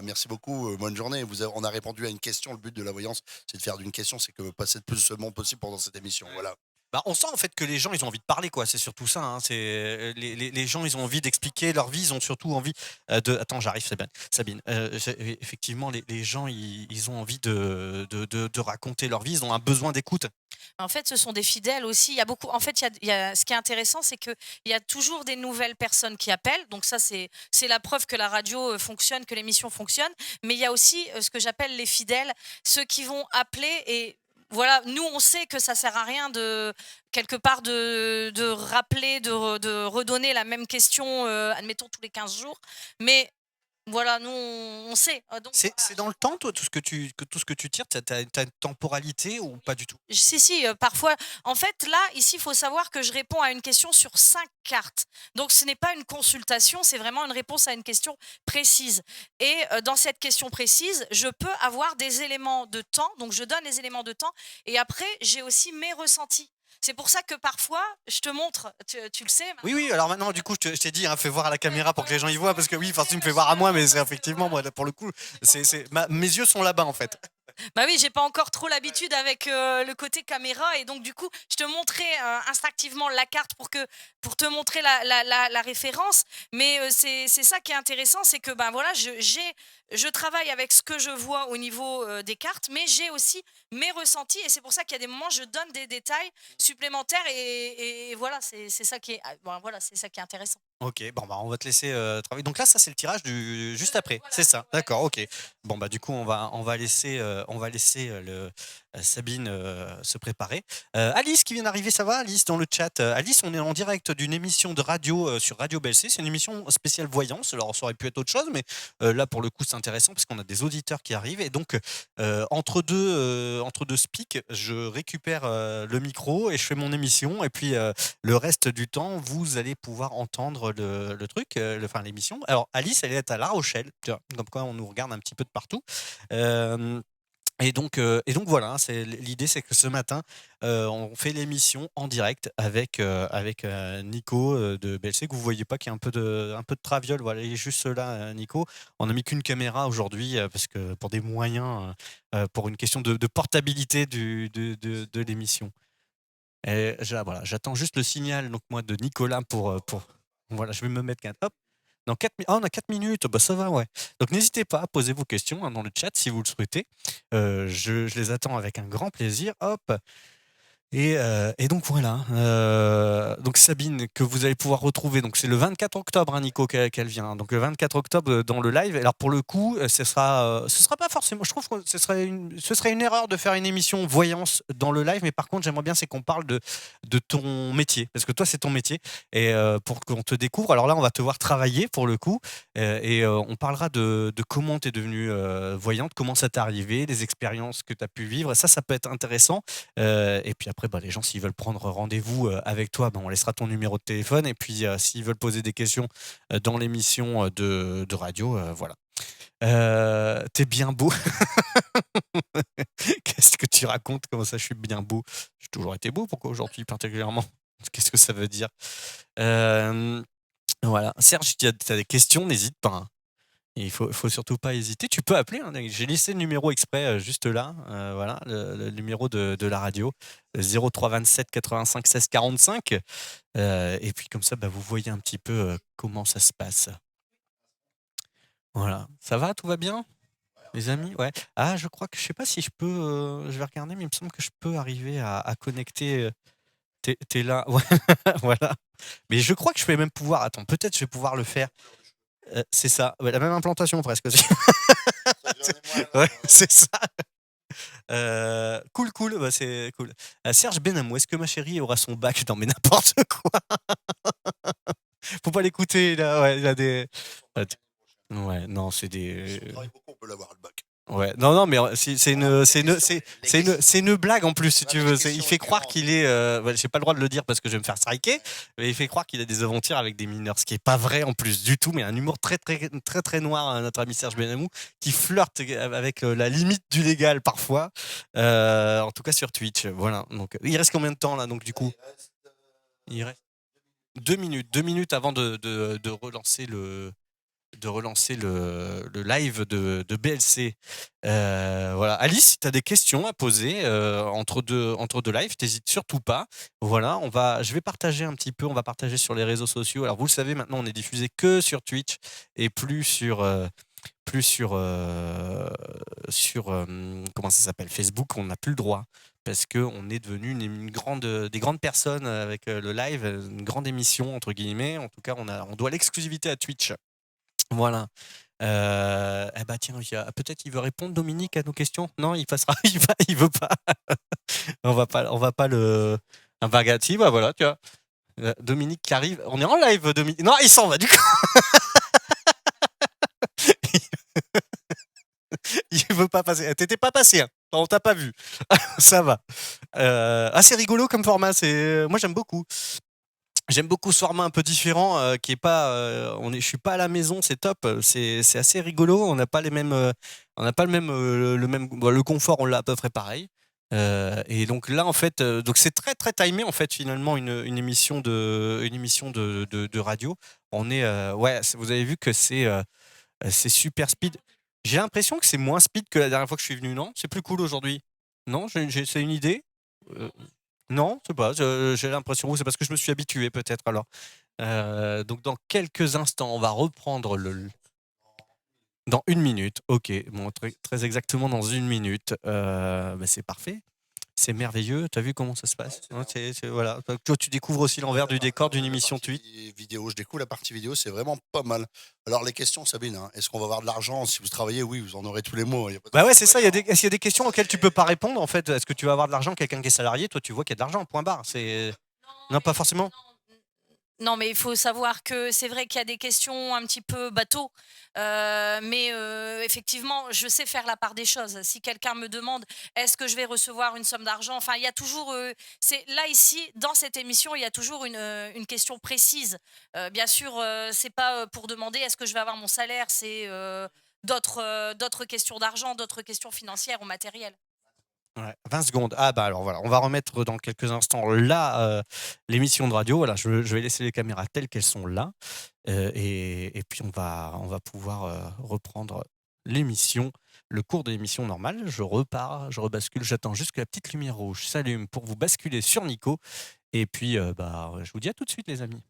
merci beaucoup, bonne journée. On a répondu à une question. Le but de la voyance, c'est de faire d'une question, c'est que passer le plus de monde possible pendant cette émission. Voilà. Bah, on sent en fait que les gens ils ont envie de parler, quoi. C'est surtout ça, hein. C'est les gens ils ont envie d'expliquer leur vie, ils ont surtout envie de. Attends, j'arrive, Sabine. Effectivement, les gens ils ont envie de raconter leur vie, ils ont un besoin d'écoute. En fait, ce sont des fidèles aussi. Il y a beaucoup. En fait, ce qui est intéressant, c'est qu'il y a toujours des nouvelles personnes qui appellent. Donc ça, c'est la preuve que la radio fonctionne, que l'émission fonctionne. Mais il y a aussi ce que j'appelle les fidèles, ceux qui vont appeler et voilà, nous on sait que ça sert à rien de quelque part de rappeler, de redonner la même question, admettons tous les 15 jours. Mais voilà, nous on sait. Donc, C'est dans le temps, toi, tout ce que tu tires, t'as une temporalité ou pas du tout? si, parfois. En fait, là, ici, il faut savoir que je réponds à une question sur 5 cartes. Donc, ce n'est pas une consultation, c'est vraiment une réponse à une question précise. Et dans cette question précise, je peux avoir des éléments de temps. Donc, je donne les éléments de temps. Et après, j'ai aussi mes ressentis. C'est pour ça que parfois, je te montre, tu le sais. Maintenant. Oui, alors maintenant, du coup, je t'ai dit, hein, fais voir à la caméra pour que les gens y voient, parce que oui, tu me fais voir à moi, mais c'est effectivement, moi, pour le coup, mes yeux sont là-bas, en fait. Bah oui, j'ai pas encore trop l'habitude avec le côté caméra et donc du coup, je te montrais instinctivement la carte pour te montrer la référence. Mais c'est ça qui est intéressant, c'est que ben voilà, je travaille avec ce que je vois au niveau des cartes, mais j'ai aussi mes ressentis et c'est pour ça qu'il y a des moments je donne des détails supplémentaires et voilà, c'est ça qui est c'est ça qui est intéressant. Ok, bon, bah, on va te laisser travailler. Donc là, ça, c'est le tirage juste après, voilà, c'est ça. D'accord, ok. Bon, bah, du coup, on va laisser Sabine se préparer. Alice qui vient d'arriver, ça va, Alice, dans le chat? Alice, on est en direct d'une émission de radio sur Radio Belsé. C'est une émission spéciale voyance. Alors, ça aurait pu être autre chose, mais là, pour le coup, c'est intéressant parce qu'on a des auditeurs qui arrivent. Et donc, entre deux speaks, je récupère le micro et je fais mon émission. Et puis, le reste du temps, vous allez pouvoir entendre le truc, l'émission. Alors, Alice, elle est à La Rochelle, tu vois, comme quoi on nous regarde un petit peu de partout. Et donc voilà, l'idée, c'est que ce matin, on fait l'émission en direct avec Nico de BLC, que vous voyez pas, qui est un peu de traviole. Voilà, il est juste là, Nico. On n'a mis qu'une caméra aujourd'hui parce que pour des moyens, pour une question de portabilité de l'émission. Et voilà, j'attends juste le signal donc moi de Nicolas pour voilà, je vais me mettre hop. Dans 4 on a 4 minutes, bah ça va, ouais. Donc n'hésitez pas à poser vos questions dans le chat si vous le souhaitez. Je les attends avec un grand plaisir. Hop. Et donc voilà. Donc Sabine, que vous allez pouvoir retrouver. Donc c'est le 24 octobre, hein, Nico, qu'elle vient. Donc le 24 octobre dans le live. Alors pour le coup, ce sera pas forcément. Je trouve que ce serait une erreur de faire une émission voyance dans le live. Mais par contre, j'aimerais bien c'est qu'on parle de ton métier, parce que toi c'est ton métier. Et pour qu'on te découvre. Alors là, on va te voir travailler pour le coup. Et on parlera de comment tu es devenue voyante, comment ça t'est arrivé, les expériences que tu as pu vivre. Ça peut être intéressant. Et puis après, les gens, s'ils veulent prendre rendez-vous avec toi, on laissera ton numéro de téléphone. Et puis, s'ils veulent poser des questions dans l'émission de radio, voilà. T'es bien beau. Qu'est-ce que tu racontes? Comment ça, je suis bien beau? J'ai toujours été beau. Pourquoi aujourd'hui particulièrement? Qu'est-ce que ça veut dire? Voilà. Serge, si tu as des questions, n'hésite pas. Hein. Il faut surtout pas hésiter. Tu peux appeler. Hein. J'ai laissé le numéro exprès juste là. Voilà, le numéro de la radio, 03 27 85 16 45. Et puis comme ça, vous voyez un petit peu comment ça se passe. Voilà. Ça va? Tout va bien? Les amis? Ouais. Ah, je crois que je sais pas si je peux. Je vais regarder, mais il me semble que je peux arriver à connecter. T'es là. Ouais. Voilà. Mais je crois que je vais même pouvoir. Attends, peut-être je vais pouvoir le faire. C'est ça, la même implantation presque aussi. Ouais, c'est ça. Cool, c'est cool. Serge Benamou, est-ce que ma chérie aura son bac? Non mais n'importe quoi. Faut pas l'écouter là, ouais, il a des. Ouais, non, c'est des. Si on travaille beaucoup, on peut l'avoir le bac. Ouais, non, mais c'est une blague en plus, si tu veux. Il fait croire qu'il est. J'ai pas le droit de le dire parce que je vais me faire striker, mais il fait croire qu'il a des aventures avec des mineurs, ce qui est pas vrai en plus du tout, mais un humour très, très, très, très noir, notre ami Serge Benamou, qui flirte avec la limite du légal parfois, en tout cas sur Twitch. Voilà. Donc, il reste combien de temps là, donc du coup? Il reste 2 minutes avant de relancer le live de BLC. Voilà. Alice, si tu as des questions à poser entre deux lives, t'hésites surtout pas. Voilà, je vais partager un petit peu, on va partager sur les réseaux sociaux. Alors vous le savez, maintenant on est diffusé que sur Twitch et plus sur comment ça s'appelle, Facebook. On n'a plus le droit parce qu'on est devenu des grandes personnes avec le live, une grande émission entre guillemets. En tout cas, on doit l'exclusivité à Twitch. Voilà. Tiens, peut-être il veut répondre, Dominique, à nos questions. Non, il passera. Il veut pas. on va pas le. Un bagati, voilà, tu vois. Dominique qui arrive. On est en live, Dominique. Non, il s'en va du coup. Il veut pas passer. T'étais pas passé. Hein. On t'a pas vu. Ça va. C'est rigolo comme format. Moi, j'aime beaucoup. J'aime beaucoup ce format un peu différent, qui est pas. Je suis pas à la maison, c'est top. C'est assez rigolo. On n'a pas le même. Le confort, on l'a à peu près pareil. Et donc là, en fait, donc c'est très très timé en fait finalement une émission de radio. On est, vous avez vu que c'est super speed. J'ai l'impression que c'est moins speed que la dernière fois que je suis venu. Non, c'est plus cool aujourd'hui. Non, c'est une idée. Non, c'est pas. J'ai l'impression. C'est parce que je me suis habitué peut-être alors. Donc dans quelques instants, on va reprendre dans 1 minute. Ok, bon, très exactement dans 1 minute. C'est parfait. C'est merveilleux. T'as vu comment ça se passe? Voilà. Toi, tu découvres aussi l'envers du décor d'une émission Twitch. Vidéo, je découvre la partie vidéo, c'est vraiment pas mal. Alors les questions, Sabine, hein, est-ce qu'on va avoir de l'argent si vous travaillez? Oui, vous en aurez tous les mois. Ouais, c'est ça. Est-ce qu'il y a des questions auxquelles tu peux pas répondre en fait? Est-ce que tu vas avoir de l'argent? Quelqu'un qui est salarié, toi, tu vois qu'il y a de l'argent. Point barre. Non, pas forcément. Non, mais il faut savoir que c'est vrai qu'il y a des questions un petit peu bateau, mais effectivement, je sais faire la part des choses. Si quelqu'un me demande est-ce que je vais recevoir une somme d'argent, enfin, il y a toujours, là ici, dans cette émission, il y a toujours une question précise. Bien sûr, c'est pas pour demander est-ce que je vais avoir mon salaire, c'est d'autres questions d'argent, d'autres questions financières ou matérielles. Ouais, 20 secondes. Alors voilà, on va remettre dans quelques instants là l'émission de radio. Voilà, je vais laisser les caméras telles qu'elles sont là. Et puis on va pouvoir reprendre l'émission, le cours de l'émission normale. Je repars, je rebascule, j'attends juste que la petite lumière rouge s'allume pour vous basculer sur Nico. Et puis je vous dis à tout de suite les amis.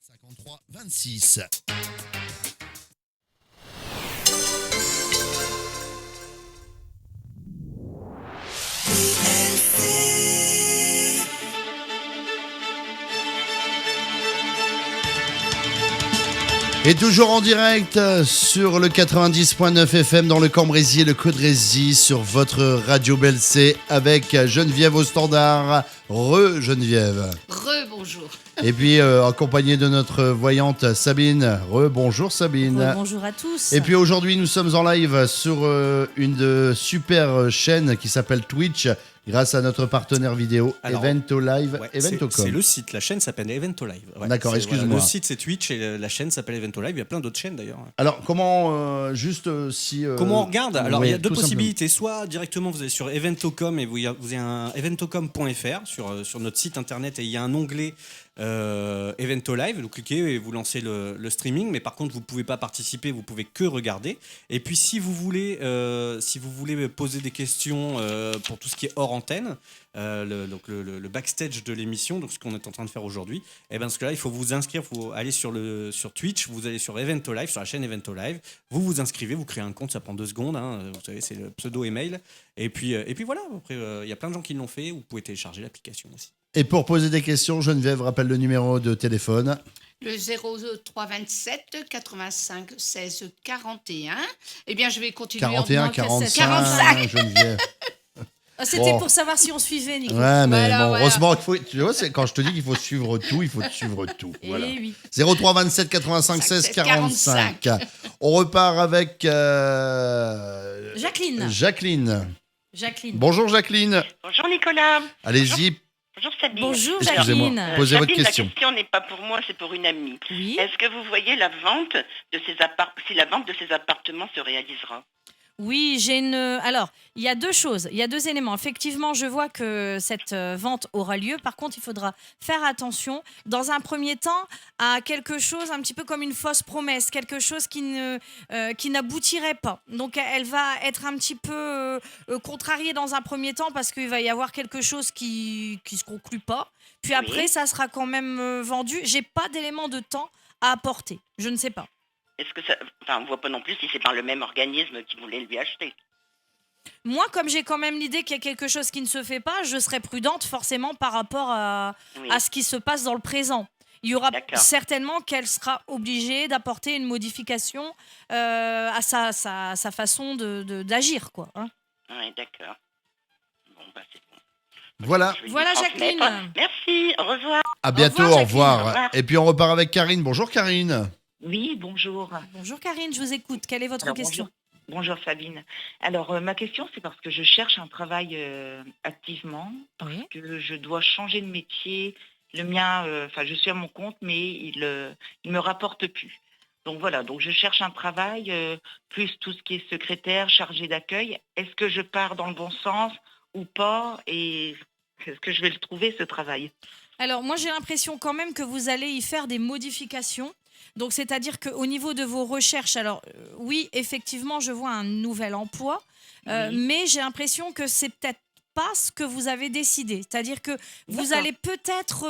53 26. Et toujours en direct sur le 90.9 FM dans le Cambrésis et le Caudrésis sur votre radio Belle C avec Geneviève au standard. Geneviève. Bonjour. Et puis accompagnée de notre voyante Sabine. Bonjour Sabine. Bonjour à tous. Et puis aujourd'hui nous sommes en live sur une super chaîne qui s'appelle Twitch grâce à notre partenaire vidéo Evento Live. Ouais, Eventocom. c'est le site, la chaîne s'appelle Evento Live. Ouais, d'accord, excuse-moi. Voilà, le site c'est Twitch et la chaîne s'appelle Evento Live. Il y a plein d'autres chaînes d'ailleurs. Alors comment si comment on regarde? Alors il y a deux tout possibilités. Soit directement vous allez sur Eventocom et vous avez un eventocom.fr sur notre site internet et il y a un onglet Evento Live, vous cliquez et vous lancez le streaming, mais par contre vous ne pouvez pas participer, vous pouvez que regarder. Et puis si vous voulez poser des questions pour tout ce qui est hors antenne, donc le backstage de l'émission, donc ce qu'on est en train de faire aujourd'hui, et bien ce que là il faut vous inscrire, il faut aller sur Twitch, vous allez sur Evento Live, sur la chaîne Evento Live, vous vous inscrivez, vous créez un compte, ça prend 2 secondes, hein, vous savez c'est le pseudo email, et puis voilà, après il y a plein de gens qui l'ont fait, vous pouvez télécharger l'application aussi. Et pour poser des questions, Geneviève rappelle le numéro de téléphone. Le 0327 85 16 41. Eh bien, je vais continuer 41, 45, Geneviève. C'était pour savoir si on suivait, Nico. Ouais, mais heureusement, tu vois, quand je te dis qu'il faut suivre tout, il faut suivre tout. Voilà. Oui. 03 27 85 16 45. On repart avec Jacqueline. Bonjour Jacqueline. Bonjour Nicolas. Allez-y. Bonjour Sabine. Bonjour Excusez-moi, Jacqueline. posez votre Sabine, question. La question n'est pas pour moi, c'est pour une amie. Oui. Est-ce que vous voyez la vente de si la vente de ces appartements se réalisera? Oui, Alors, il y a deux choses, il y a deux éléments. Effectivement, je vois que cette vente aura lieu. Par contre, il faudra faire attention, dans un premier temps, à quelque chose un petit peu comme une fausse promesse, quelque chose qui n'aboutirait pas. Donc, elle va être un petit peu contrariée dans un premier temps parce qu'il va y avoir quelque chose qui se conclut pas. Puis après, ça sera quand même vendu. J'ai pas d'élément de temps à apporter. Je ne sais pas. Est-ce que ça... Enfin, on ne voit pas non plus si c'est par le même organisme qui voulait lui acheter. Moi, comme j'ai quand même l'idée qu'il y a quelque chose qui ne se fait pas, je serai prudente forcément par rapport à ce qui se passe dans le présent. Il y aura certainement qu'elle sera obligée d'apporter une modification à sa façon d'agir, quoi. Hein. Oui, d'accord. Bon, bah c'est bon. Voilà. Voilà Jacqueline. Merci, au revoir. À bientôt, au revoir. Et puis on repart avec Karine. Bonjour Karine. Oui, bonjour. Bonjour Karine, je vous écoute. Quelle est votre question? Bonjour Sabine. Alors, ma question, c'est parce que je cherche un travail activement, parce que je dois changer de métier. Le mien, je suis à mon compte, mais il me rapporte plus. Donc voilà, donc je cherche un travail, plus tout ce qui est secrétaire, chargé d'accueil. Est-ce que je pars dans le bon sens ou pas? Et est-ce que je vais le trouver, ce travail? Alors, moi, j'ai l'impression quand même que vous allez y faire des modifications. Donc, c'est-à-dire qu'au niveau de vos recherches, alors oui, effectivement, je vois un nouvel emploi, mais j'ai l'impression que c'est peut-être pas ce que vous avez décidé. C'est-à-dire que vous allez peut-être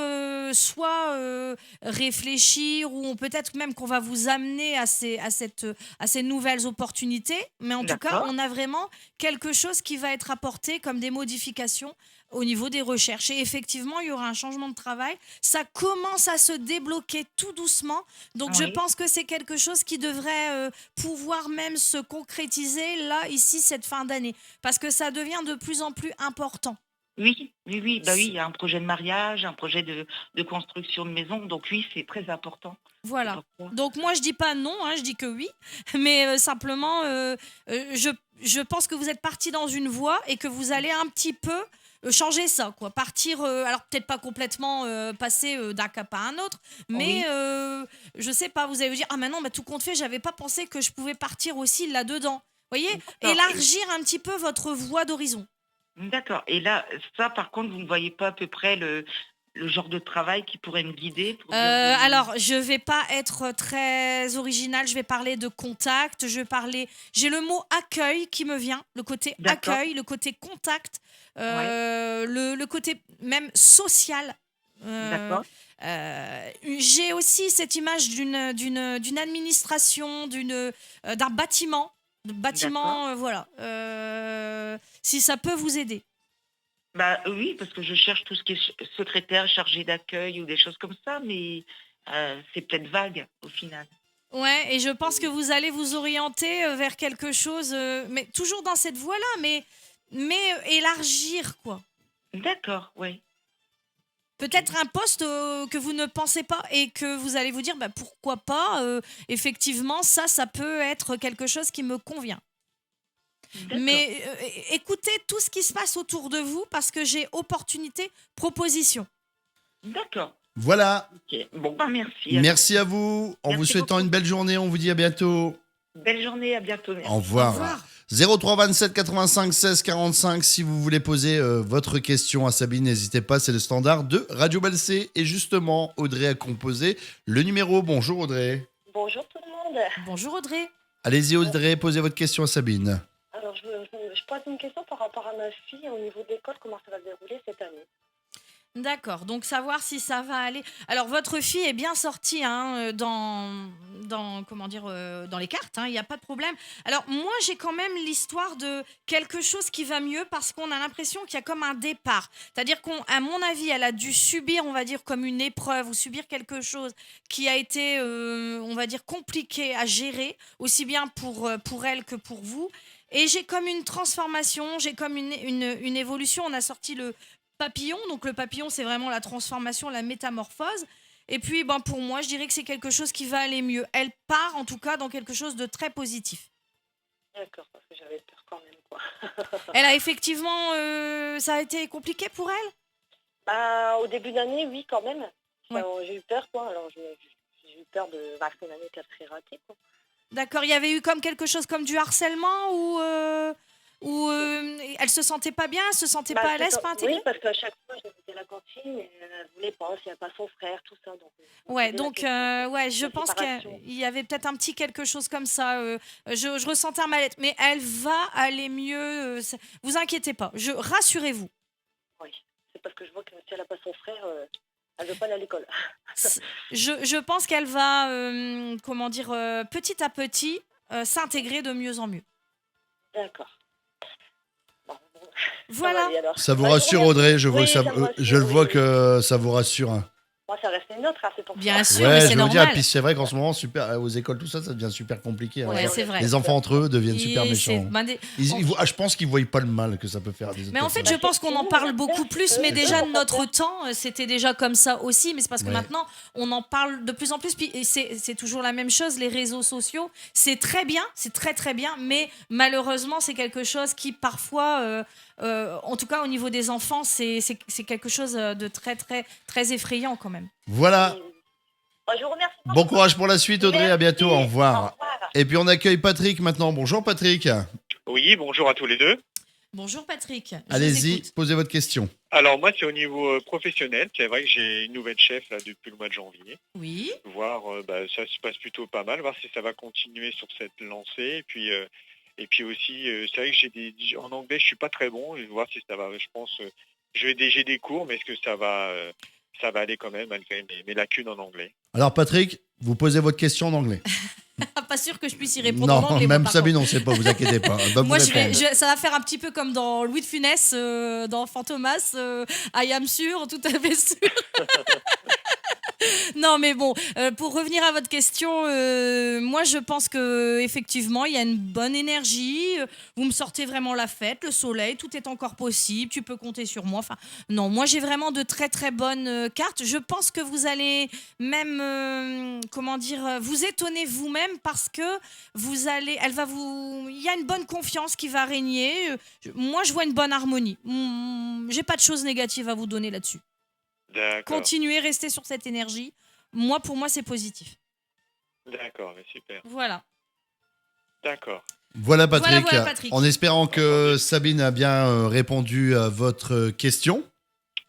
soit réfléchir ou peut-être même qu'on va vous amener à ces nouvelles opportunités. Mais en tout cas, on a vraiment quelque chose qui va être apporté comme des modifications au niveau des recherches. Et effectivement, il y aura un changement de travail. Ça commence à se débloquer tout doucement. Donc, je pense que c'est quelque chose qui devrait pouvoir même se concrétiser là, ici, cette fin d'année. Parce que ça devient de plus en plus important. Oui. Bah oui, il y a un projet de mariage, un projet de construction de maison. Donc oui, c'est très important. Voilà. Donc moi, je dis pas non, je dis que oui. Mais simplement, je pense que vous êtes parti dans une voie et que vous allez un petit peu changer ça, quoi. Partir, alors peut-être pas complètement passer d'un cap à un autre, mais je sais pas, vous allez vous dire, ah maintenant, tout compte fait, j'avais pas pensé que je pouvais partir aussi là-dedans. Vous voyez, élargir un petit peu votre voie d'horizon. D'accord. Et là, ça, par contre, vous ne voyez pas à peu près le genre de travail qui pourrait me guider Alors, je ne vais pas être très originale. Je vais parler de contact. J'ai le mot accueil qui me vient. Le côté accueil, le côté contact, le côté même social. D'accord. J'ai aussi cette image d'une administration, d'un bâtiment. Voilà. Si ça peut vous aider. Bah oui, parce que je cherche tout ce qui est secrétaire, chargé d'accueil ou des choses comme ça, mais c'est peut-être vague au final. Ouais, et je pense que vous allez vous orienter vers quelque chose, mais toujours dans cette voie-là, mais élargir, quoi. D'accord, oui. Peut-être un poste que vous ne pensez pas et que vous allez vous dire, bah, pourquoi pas, effectivement, ça peut être quelque chose qui me convient. Mais écoutez tout ce qui se passe autour de vous parce que j'ai opportunité, proposition. D'accord. Voilà. Ok. Bon, bah merci. Merci à vous. En vous souhaitant une belle journée, on vous dit à bientôt. Belle journée, à bientôt. Merci. Au revoir. 03 27 85 16 45. Si vous voulez poser votre question à Sabine, n'hésitez pas. C'est le standard de Radio Belsay. Et justement, Audrey a composé le numéro. Bonjour Audrey. Bonjour tout le monde. Bonjour Audrey. Allez-y Audrey, posez votre question à Sabine. Alors je pose une question par rapport à ma fille au niveau de l'école, comment ça va se dérouler cette année. D'accord, donc savoir si ça va aller. Alors votre fille est bien sortie hein, dans les cartes, il n'y a pas de problème. Alors moi j'ai quand même l'histoire de quelque chose qui va mieux parce qu'on a l'impression qu'il y a comme un départ. C'est-à-dire qu'à mon avis elle a dû subir, on va dire comme une épreuve ou subir quelque chose qui a été, on va dire compliqué à gérer, aussi bien pour elle que pour vous. Et j'ai comme une transformation, j'ai comme une évolution. On a sorti le papillon. Donc le papillon, c'est vraiment la transformation, la métamorphose. Et puis, pour moi, je dirais que c'est quelque chose qui va aller mieux. Elle part, en tout cas, dans quelque chose de très positif. D'accord, parce que j'avais peur quand même, quoi. Elle a effectivement... ça a été compliqué pour elle ? Au début d'année, oui, quand même. Ouais. J'ai eu peur, quoi. Alors, j'ai eu peur de c'est une année qu'elle serait ratée, quoi. D'accord, il y avait eu comme quelque chose comme du harcèlement ou elle se sentait pas bien, elle se sentait pas à l'aise, pas intégrée. Oui, parce qu'à chaque fois, j'étais à la cantine et elle voulait pas, s'il n'y a pas son frère, tout ça. Donc, je pense qu'il y avait peut-être un petit quelque chose comme ça. Je ressentais un mal-être, mais elle va aller mieux. Vous inquiétez pas, rassurez-vous. Oui, c'est parce que je vois que si elle n'a pas son frère, elle ne veut pas aller à l'école. Je pense qu'elle va, petit à petit, s'intégrer de mieux en mieux. D'accord. Voilà. Ça vous rassure Audrey, je le vois que ça vous rassure. Hein. Moi, ça reste une autre, c'est pour ça. Bien sûr, mais c'est normal. Dire, puis c'est vrai qu'en ce moment, aux écoles, tout ça, ça devient super compliqué. Ouais, c'est vrai. Les enfants entre eux deviennent super méchants. Je pense qu'ils ne voient pas le mal que ça peut faire à des autres. Mais en fait, je pense qu'on en parle beaucoup plus, mais déjà de notre temps, c'était déjà comme ça aussi. Mais c'est parce que maintenant, on en parle de plus en plus. Puis c'est toujours la même chose, les réseaux sociaux. C'est très bien, c'est très très bien, mais malheureusement, c'est quelque chose qui parfois... en tout cas, au niveau des enfants, c'est quelque chose de très, très, très effrayant quand même. Voilà. Je vous remercie. Bon courage pour la suite, Audrey. Merci. À bientôt. Au revoir. Au revoir. Et puis, on accueille Patrick maintenant. Bonjour, Patrick. Oui, bonjour à tous les deux. Bonjour, Patrick. Allez-y, posez votre question. Alors, moi, c'est au niveau professionnel. C'est vrai que j'ai une nouvelle chef là, depuis le mois de janvier. Oui. Voir, ça se passe plutôt pas mal. Voir si ça va continuer sur cette lancée. Et puis aussi, c'est vrai que en anglais, je suis pas très bon. Je vais voir si ça va. Je pense, j'ai des cours, mais est-ce que ça va aller quand même malgré mes lacunes en anglais. Alors, Patrick, vous posez votre question en anglais. Pas sûr que je puisse y répondre en Non, anglais. même Sabine, on ne sait pas, vous inquiétez pas. Moi, ça va faire un petit peu comme dans Louis de Funès, dans Fantomas, I am sûr, tout à fait sûr. Non, mais bon, pour revenir à votre question, moi, je pense que effectivement, il y a une bonne énergie. Vous me sortez vraiment la fête, le soleil, tout est encore possible. Tu peux compter sur moi. Enfin, non, moi, j'ai vraiment de très très bonnes cartes. Je pense que vous allez même, vous étonner vous-même parce que il y a une bonne confiance qui va régner. Moi, je vois une bonne harmonie. J'ai pas de choses négatives à vous donner là-dessus. D'accord. Continuez, restez sur cette énergie. Pour moi, c'est positif. D'accord, mais super. Voilà. D'accord. Voilà Patrick. Voilà, Patrick. En espérant que Sabine a bien répondu à votre question.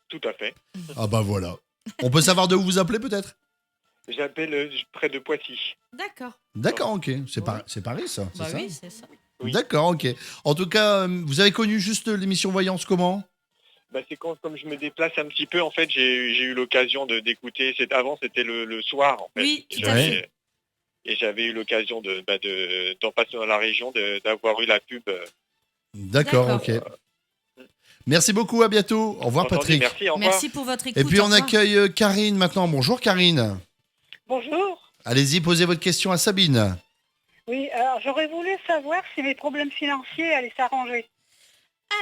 Tout à fait. Ah bah voilà. On peut savoir d'où vous appelez peut-être ? J'appelle près de Poissy. D'accord. D'accord, ok. C'est Paris ça, c'est ça ? Oui, c'est ça. Oui. D'accord, ok. En tout cas, vous avez connu juste l'émission Voyance comment ? C'est comme je me déplace un petit peu, en fait, j'ai eu l'occasion d'écouter. Avant, c'était le soir, en fait. Oui, tout à fait. Et j'avais eu l'occasion d'en passer dans la région, d'avoir eu la pub. D'accord, ok. Merci beaucoup, à bientôt. Au revoir, Patrick. Merci, au revoir. Merci pour votre écoute. Et puis on accueille Karine maintenant. Bonjour, Karine. Bonjour. Allez-y, posez votre question à Sabine. Oui, alors j'aurais voulu savoir si mes problèmes financiers allaient s'arranger.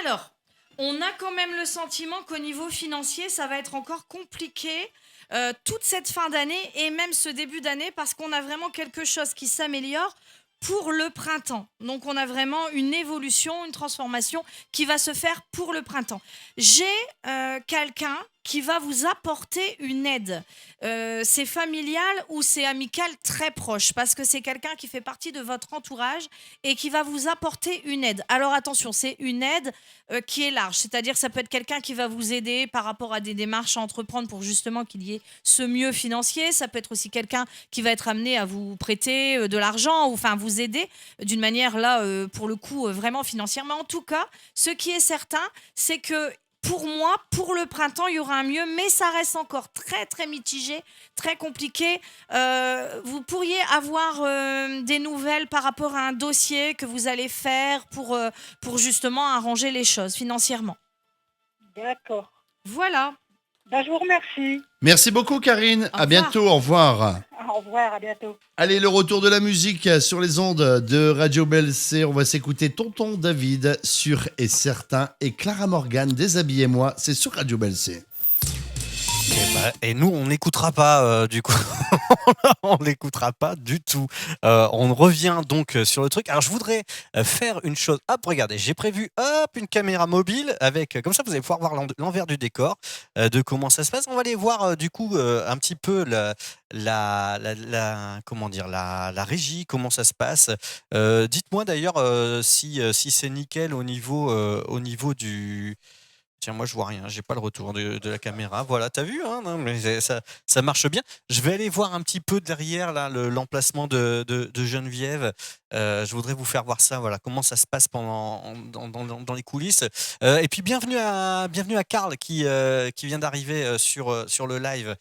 Alors, on a quand même le sentiment qu'au niveau financier, ça va être encore compliqué toute cette fin d'année et même ce début d'année parce qu'on a vraiment quelque chose qui s'améliore pour le printemps. Donc, on a vraiment une évolution, une transformation qui va se faire pour le printemps. J'ai quelqu'un qui va vous apporter une aide. C'est familial ou c'est amical très proche parce que c'est quelqu'un qui fait partie de votre entourage et qui va vous apporter une aide. Alors attention, c'est une aide qui est large, c'est-à-dire ça peut être quelqu'un qui va vous aider par rapport à des démarches à entreprendre pour justement qu'il y ait ce mieux financier. Ça peut être aussi quelqu'un qui va être amené à vous prêter de l'argent ou enfin vous aider d'une manière là pour le coup vraiment financièrement. En tout cas, ce qui est certain, c'est que pour moi, pour le printemps, il y aura un mieux, mais ça reste encore très, très mitigé, très compliqué. Vous pourriez avoir des nouvelles par rapport à un dossier que vous allez faire pour justement arranger les choses financièrement. D'accord. Voilà. Ben, je vous remercie. Merci beaucoup, Karine. À bientôt. Au revoir. Au revoir, à bientôt. Allez, le retour de la musique sur les ondes de Radio Belle C. On va s'écouter Tonton David, Sûr et Certain, et Clara Morgan, Déshabillez-moi. C'est sur Radio Belle C. Et nous, on n'écoutera pas du coup. On n'écoutera pas du tout. On revient donc sur le truc. Alors, je voudrais faire une chose. Hop, regardez, j'ai prévu une caméra mobile avec. Comme ça, vous allez pouvoir voir l'envers du décor de comment ça se passe. On va aller voir du coup un petit peu comment dire, la régie, comment ça se passe. Dites-moi d'ailleurs si c'est nickel au niveau du. Tiens, moi je vois rien, j'ai pas le retour de la caméra. Voilà, t'as vu, hein, non, mais ça marche bien. Je vais aller voir un petit peu derrière là l'emplacement de Geneviève. Je voudrais vous faire voir ça, voilà, comment ça se passe dans les coulisses. Et puis bienvenue à Karl qui vient d'arriver sur le live.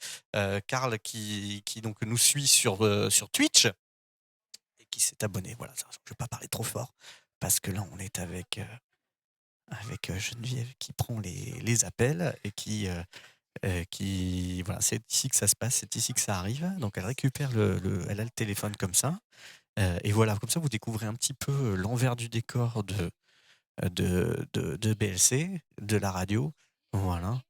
Karl qui donc nous suit sur Twitch et qui s'est abonné. Voilà, je vais pas parler trop fort parce que là on est avec Geneviève qui prend les appels et qui voilà, c'est ici que ça se passe, c'est ici que ça arrive. Donc elle récupère elle a le téléphone comme ça. Et voilà, comme ça vous découvrez un petit peu l'envers du décor de BLC, de la radio. Voilà.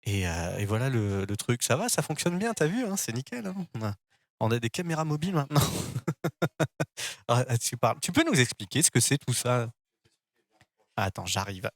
Et voilà le truc. Ça va, ça fonctionne bien, t'as vu, hein, c'est nickel. Hein, on a des caméras mobiles maintenant. Tu peux nous expliquer ce que c'est tout ça? Attends, j'arrive.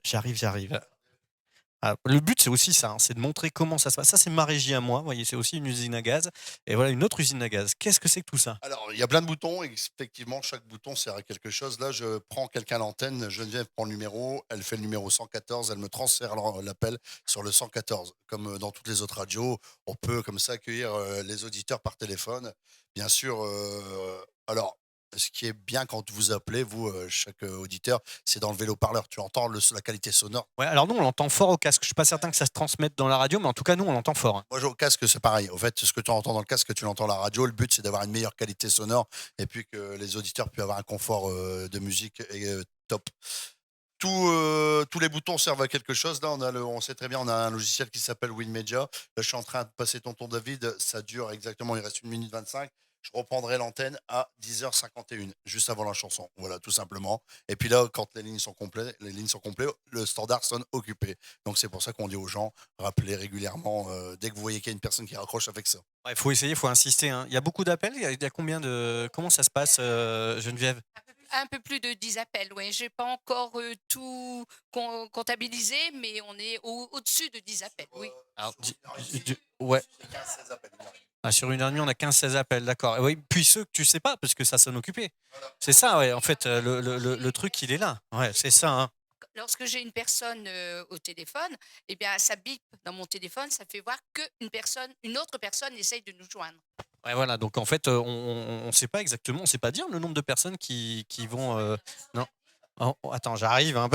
Le but, c'est aussi ça, hein, c'est de montrer comment ça se passe. Ça, c'est ma régie à moi, vous voyez, c'est aussi une usine à gaz. Et voilà une autre usine à gaz. Qu'est-ce que c'est que tout ça? Alors, il y a plein de boutons. Effectivement, chaque bouton sert à quelque chose. Là, je prends quelqu'un à l'antenne. Geneviève prend le numéro. Elle fait le numéro 114. Elle me transfère l'appel sur le 114. Comme dans toutes les autres radios, on peut comme ça accueillir les auditeurs par téléphone. Bien sûr, alors, ce qui est bien quand vous appelez, vous, chaque auditeur, c'est dans le vélo-parleur. Tu entends la qualité sonore. Ouais, alors nous, on l'entend fort au casque. Je suis pas certain que ça se transmette dans la radio, mais en tout cas, nous, on l'entend fort. Hein. Moi, au casque, c'est pareil. Au fait, ce que tu entends dans le casque, tu l'entends à la radio. Le but, c'est d'avoir une meilleure qualité sonore et puis que les auditeurs puissent avoir un confort de musique top. Tous les boutons servent à quelque chose. Là, on sait très bien, on a un logiciel qui s'appelle WinMedia. Là, je suis en train de passer Tonton David. Ça dure exactement, il reste 1 minute 25. Je reprendrai l'antenne à 10h51, juste avant la chanson. Voilà, tout simplement. Et puis là, quand les lignes sont complètes, le standard sonne occupé. Donc, c'est pour ça qu'on dit aux gens, rappelez régulièrement, dès que vous voyez qu'il y a une personne qui raccroche avec ça. Il faut essayer, il faut insister. Hein. Il y a beaucoup d'appels. Il y a combien de. Comment ça se passe, Geneviève? Un peu plus de 10 appels, oui. Je n'ai pas encore tout comptabilisé, mais on est au-dessus de 10 appels, oui. Alors, ouais. Sur une heure et demie, on a 15-16 appels, d'accord. Oui, puis ceux que tu sais pas, parce que ça sonne occupé. C'est ça, ouais. En fait, le truc, il est là. Ouais, c'est ça. Hein. Lorsque j'ai une personne au téléphone, eh bien, ça bip dans mon téléphone, ça fait voir qu'une autre personne essaye de nous joindre. Ouais, voilà. Donc, en fait, on ne sait pas exactement, on ne sait pas dire le nombre de personnes qui vont. Non. Oh, attends, j'arrive. Hein.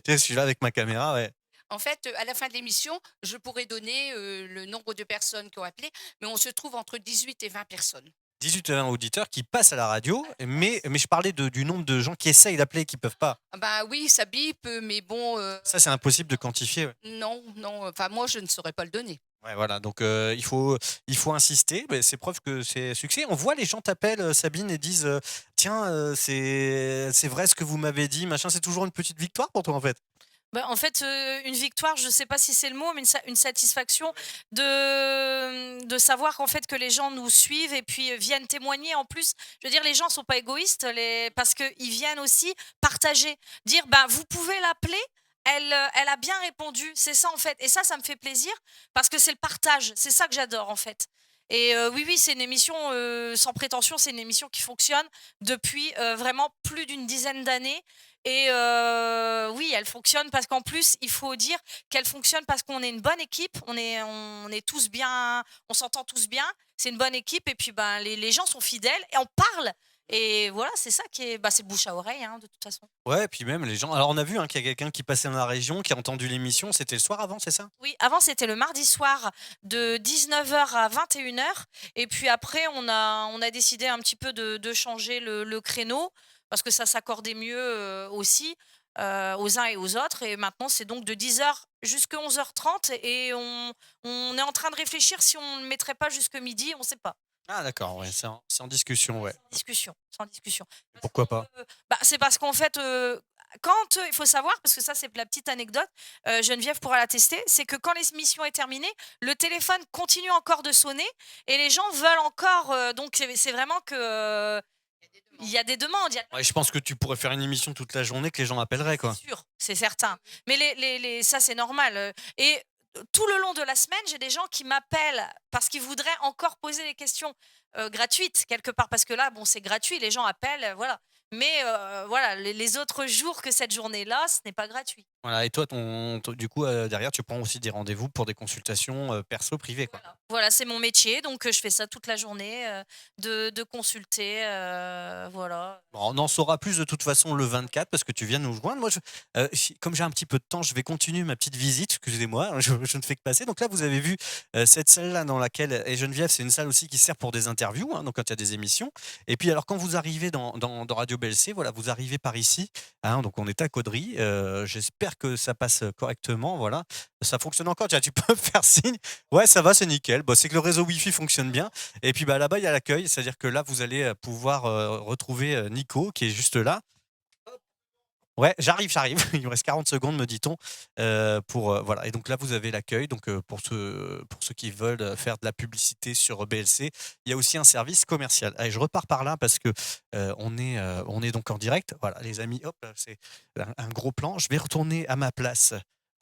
Je suis là avec ma caméra, ouais. En fait, à la fin de l'émission, je pourrais donner le nombre de personnes qui ont appelé, mais on se trouve entre 18 et 20 personnes. 18 et 20 auditeurs qui passent à la radio, mais je parlais du nombre de gens qui essayent d'appeler et qui ne peuvent pas. Bah oui, ça bip, mais bon... Ça, c'est impossible de quantifier. Ouais. Non, enfin moi, je ne saurais pas le donner. Ouais, voilà, donc il faut insister, mais c'est preuve que c'est succès. On voit les gens t'appellent, Sabine, et disent tiens, c'est vrai ce que vous m'avez dit, machin. C'est toujours une petite victoire pour toi, en fait. Bah, en fait, une victoire, je sais pas si c'est le mot, mais une satisfaction de savoir qu'en fait que les gens nous suivent et puis viennent témoigner. En plus, je veux dire, les gens sont pas égoïstes, parce qu'ils viennent aussi partager, dire bah vous pouvez l'appeler. Elle a bien répondu, c'est ça en fait. Et ça me fait plaisir parce que c'est le partage, c'est ça que j'adore en fait. Et oui, c'est une émission sans prétention, c'est une émission qui fonctionne depuis vraiment plus d'une dizaine d'années. Et oui, elle fonctionne parce qu'en plus, il faut dire qu'elle fonctionne parce qu'on est une bonne équipe, on est tous bien, on s'entend tous bien, c'est une bonne équipe et puis ben, les gens sont fidèles et on parle. Et voilà, c'est ça qui est, bah, c'est bouche à oreille hein, de toute façon. Ouais, et puis même les gens. Alors, on a vu qu'il y a quelqu'un qui passait dans la région, qui a entendu l'émission. C'était le soir avant, c'est ça? Oui, avant c'était le mardi soir de 19h à 21h. Et puis après, on a décidé un petit peu de changer le créneau parce que ça s'accordait mieux aussi aux uns et aux autres. Et maintenant, c'est donc de 10h jusqu'à 11h30. Et on est en train de réfléchir si on ne le mettrait pas jusque midi, on ne sait pas. Ah, d'accord, ouais, c'est en discussion, ouais. Sans discussion. Pourquoi pas? Bah, c'est parce qu'en fait, quand il faut savoir, parce que ça c'est la petite anecdote, Geneviève pourra l'attester, c'est que quand l'émission est terminée, le téléphone continue encore de sonner et les gens veulent encore. Donc c'est vraiment que il y a des demandes. Ouais, je pense que tu pourrais faire une émission toute la journée que les gens appelleraient, quoi. C'est sûr, c'est certain. Mais ça c'est normal. Et tout le long de la semaine, j'ai des gens qui m'appellent parce qu'ils voudraient encore poser des questions gratuites quelque part parce que là, bon, c'est gratuit, les gens appellent, voilà. Mais voilà, les autres jours que cette journée-là, ce n'est pas gratuit. Voilà, et toi, du coup, derrière, tu prends aussi des rendez-vous pour des consultations perso privées, quoi. Voilà, c'est mon métier, donc je fais ça toute la journée, de consulter, voilà. Bon, on en saura plus de toute façon le 24 parce que tu viens nous joindre. Moi, comme j'ai un petit peu de temps, je vais continuer ma petite visite. Excusez-moi, hein, je ne fais que passer. Donc là, vous avez vu cette salle-là dans laquelle, et Geneviève, c'est une salle aussi qui sert pour des interviews, hein, donc quand il y a des émissions. Et puis, alors, quand vous arrivez dans Radio BLC, voilà, vous arrivez par ici, hein, donc on est à Caudry. J'espère que ça passe correctement. Voilà, ça fonctionne encore. Tiens, tu peux me faire signe. Ouais, ça va, c'est nickel. Bah, c'est que le réseau Wi-Fi fonctionne bien. Et puis bah, là-bas, il y a l'accueil. C'est-à-dire que là, vous allez pouvoir retrouver Nico qui est juste là. Ouais, j'arrive. Il me reste 40 secondes, me dit-on. Voilà. Et donc là, vous avez l'accueil. Donc pour ceux qui veulent faire de la publicité sur BLC, il y a aussi un service commercial. Allez, je repars par là parce que on est donc en direct. Voilà, les amis, hop, c'est un gros plan. Je vais retourner à ma place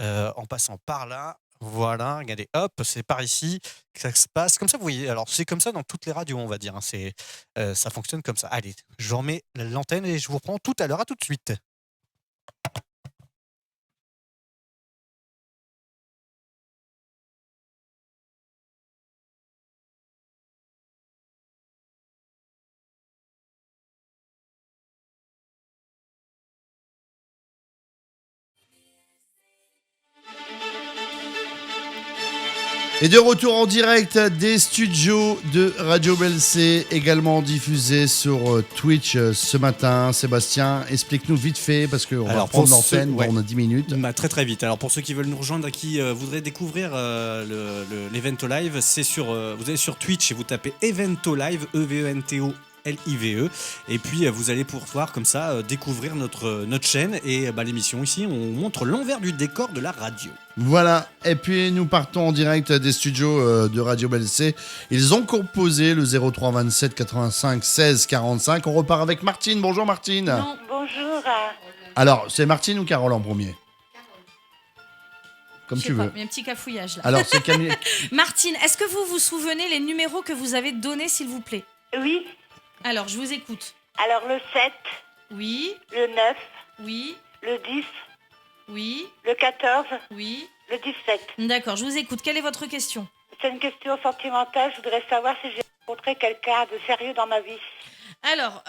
en passant par là. Voilà, regardez, hop, c'est par ici que ça se passe. Comme ça, vous voyez, alors c'est comme ça dans toutes les radios, on va dire. Hein, ça fonctionne comme ça. Allez, je remets l'antenne et je vous reprends tout à l'heure. À tout de suite. Et de retour en direct des studios de Radio BLC, également diffusé sur Twitch ce matin. Sébastien, explique-nous vite fait, parce qu'on va reprendre l'antenne dans 10 minutes. Bah, très très vite. Alors pour ceux qui veulent nous rejoindre, qui voudraient découvrir l'Evento Live, vous allez sur Twitch et vous tapez Evento Live, EVENTO LIVE, et puis vous allez pouvoir comme ça découvrir notre chaîne et l'émission ici. On montre l'envers du décor de la radio. Voilà, et puis nous partons en direct des studios de Radio BLC. Ils ont composé le 03 27 85 16 45. On repart avec Martine. Bonjour Martine. Non, bonjour. Alors, c'est Martine ou Carole en premier? Comme tu veux. Il y a un petit cafouillage là. Alors, c'est Camille. Martine, est-ce que vous vous souvenez les numéros que vous avez donnés, s'il vous plaît? Oui. Alors, je vous écoute. Alors, le 7. Oui. Le 9. Oui. Le 10. Oui. Le 14. Oui. Le 17. D'accord, je vous écoute. Quelle est votre question? C'est une question sentimentale. Je voudrais savoir si j'ai rencontré quelqu'un de sérieux dans ma vie. Alors,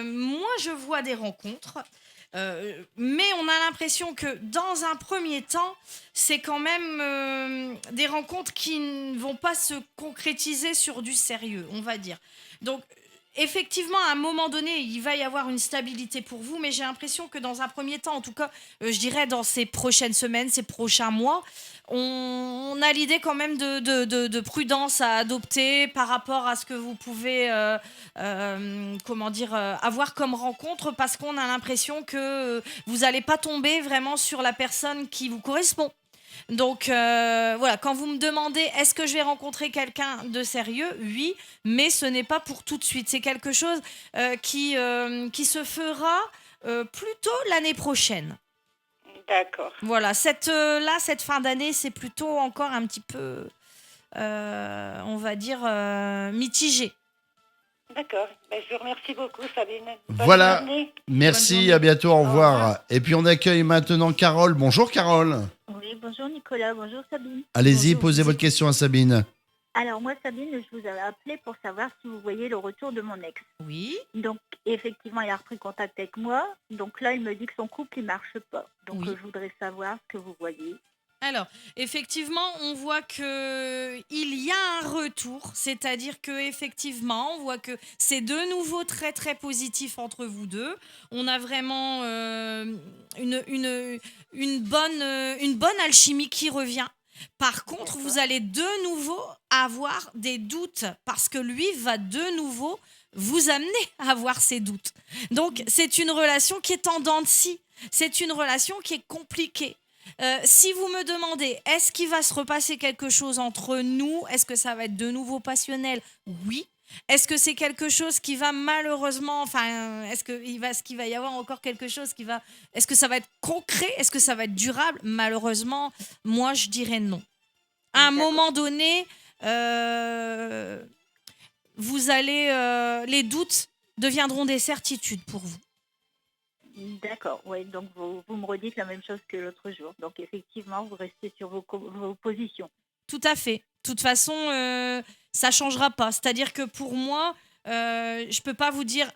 moi, je vois des rencontres. Mais on a l'impression que dans un premier temps, c'est quand même des rencontres qui ne vont pas se concrétiser sur du sérieux, on va dire. Donc, effectivement, à un moment donné, il va y avoir une stabilité pour vous, mais j'ai l'impression que dans un premier temps, en tout cas, je dirais dans ces prochaines semaines, ces prochains mois, on a l'idée quand même de prudence à adopter par rapport à ce que vous pouvez avoir comme rencontre, parce qu'on a l'impression que vous n'allez pas tomber vraiment sur la personne qui vous correspond. Donc voilà, quand vous me demandez est-ce que je vais rencontrer quelqu'un de sérieux, oui, mais ce n'est pas pour tout de suite. C'est quelque chose qui se fera plutôt l'année prochaine. D'accord. Voilà, cette fin d'année, c'est plutôt encore un petit peu, on va dire, mitigé. D'accord. Ben, je vous remercie beaucoup, Sabine. Bonne Voilà, journée. merci, à bientôt, au revoir. Et puis on accueille maintenant Carole. Bonjour Carole. Oui, bonjour Nicolas, bonjour Sabine. Allez-y, Bonjour. posez votre question à Sabine. Alors moi Sabine, je vous avais appelé pour savoir si vous voyez le retour de mon ex. Oui. Donc effectivement, il a repris contact avec moi. Donc là, il me dit que son couple, il marche pas. Donc Oui. je voudrais savoir ce que vous voyez. Alors, effectivement, on voit que il y a un retour, c'est-à-dire que effectivement, on voit que c'est de nouveau très très positif entre vous deux. On a vraiment une bonne alchimie qui revient. Par contre, vous allez de nouveau avoir des doutes parce que lui va de nouveau vous amener à avoir ses doutes. Donc, c'est une relation qui est en dents de scie. C'est une relation qui est compliquée. Si vous me demandez, est-ce qu'il va se repasser quelque chose entre nous? Est-ce que ça va être de nouveau passionnel? Oui. Est-ce que c'est quelque chose qui va malheureusement, est-ce qu'il va y avoir encore quelque chose qui va, est-ce que ça va être concret? Est-ce que ça va être durable? Malheureusement, moi je dirais non. À un moment donné, vous allez, les doutes deviendront des certitudes pour vous. D'accord, oui, donc vous me redites la même chose que l'autre jour. Donc effectivement, vous restez sur vos positions. Tout à fait. De toute façon, ça ne changera pas. C'est-à-dire que pour moi, je ne peux pas vous dire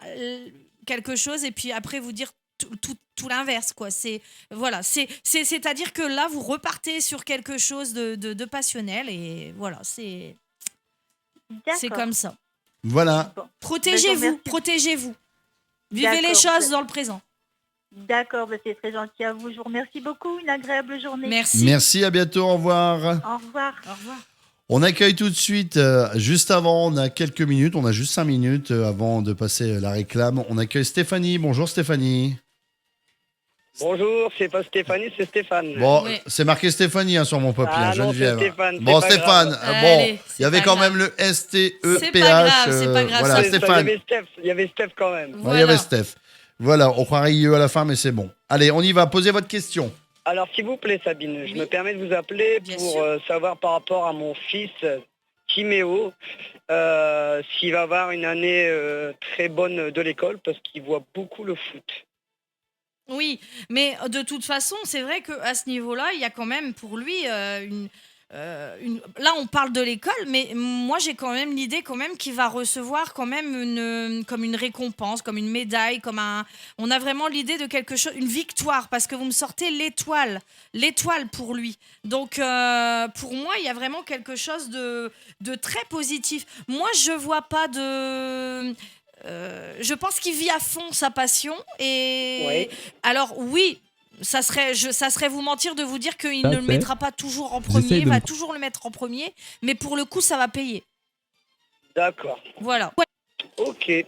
quelque chose et puis après vous dire tout l'inverse, quoi. C'est-à-dire que là, vous repartez sur quelque chose de passionnel et voilà, c'est comme ça. Voilà. Bon. Protégez-vous, protégez-vous. Vivez les choses dans le présent. D'accord, c'est très gentil à vous. Je vous remercie beaucoup. Une agréable journée. Merci. Merci, à bientôt, au revoir. Au revoir. Au revoir. On accueille tout de suite, juste avant, on a quelques minutes, on a juste 5 minutes avant de passer la réclame. On accueille Stéphanie. Bonjour Stéphanie. Bonjour, c'est pas Stéphanie, c'est Stéphane. Bon, c'est marqué Stéphanie sur mon papier, Ah non, Geneviève. c'est Stéphane, c'est Bon, pas Stéphane, grave. bon, Allez, il y avait quand même le S-T-E-P-H. Voilà, Stéphane. Il y avait Steph quand même. Ouais, il y avait Steph. Voilà, on croirait IE à la fin, mais c'est bon. Allez, on y va, posez votre question. Alors, s'il vous plaît, Sabine, je me permets de vous appeler pour savoir par rapport à mon fils, Timéo, s'il va avoir une année très bonne de l'école, parce qu'il voit beaucoup le foot. Oui, mais de toute façon, c'est vrai qu'à ce niveau-là, il y a quand même pour lui là, on parle de l'école, mais moi, j'ai quand même l'idée quand même qu'il va recevoir quand même comme une récompense, comme une médaille, on a vraiment l'idée de quelque chose, une victoire, parce que vous me sortez l'étoile pour lui. Donc, pour moi, il y a vraiment quelque chose de très positif. Moi, je vois pas de... je pense qu'il vit à fond sa passion et Ouais. alors oui, ça serait vous mentir de vous dire qu'il ne le mettra pas toujours en premier, il va toujours le mettre en premier, mais pour le coup ça va payer. D'accord. Voilà. Ok,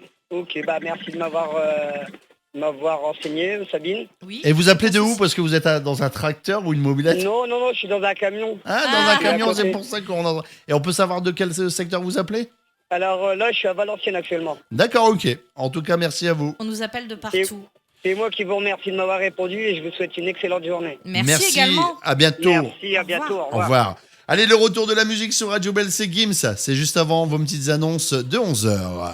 bah merci de m'avoir renseigné, Sabine. Oui. Et vous appelez de où? Parce que vous êtes dans un tracteur ou une mobilette? Non, je suis dans un camion. Ah, dans un camion, à côté. c'est pour ça qu'on entend. Et on peut savoir de quel secteur vous appelez? Alors là, je suis à Valenciennes actuellement. D'accord, ok. En tout cas, merci à vous. On nous appelle de partout. C'est moi qui vous remercie de m'avoir répondu et je vous souhaite une excellente journée. Merci également. À bientôt. Merci, à bientôt. Au Au revoir. Allez, le retour de la musique sur Radio Belle, c'est Gims. C'est juste avant vos petites annonces de 11h.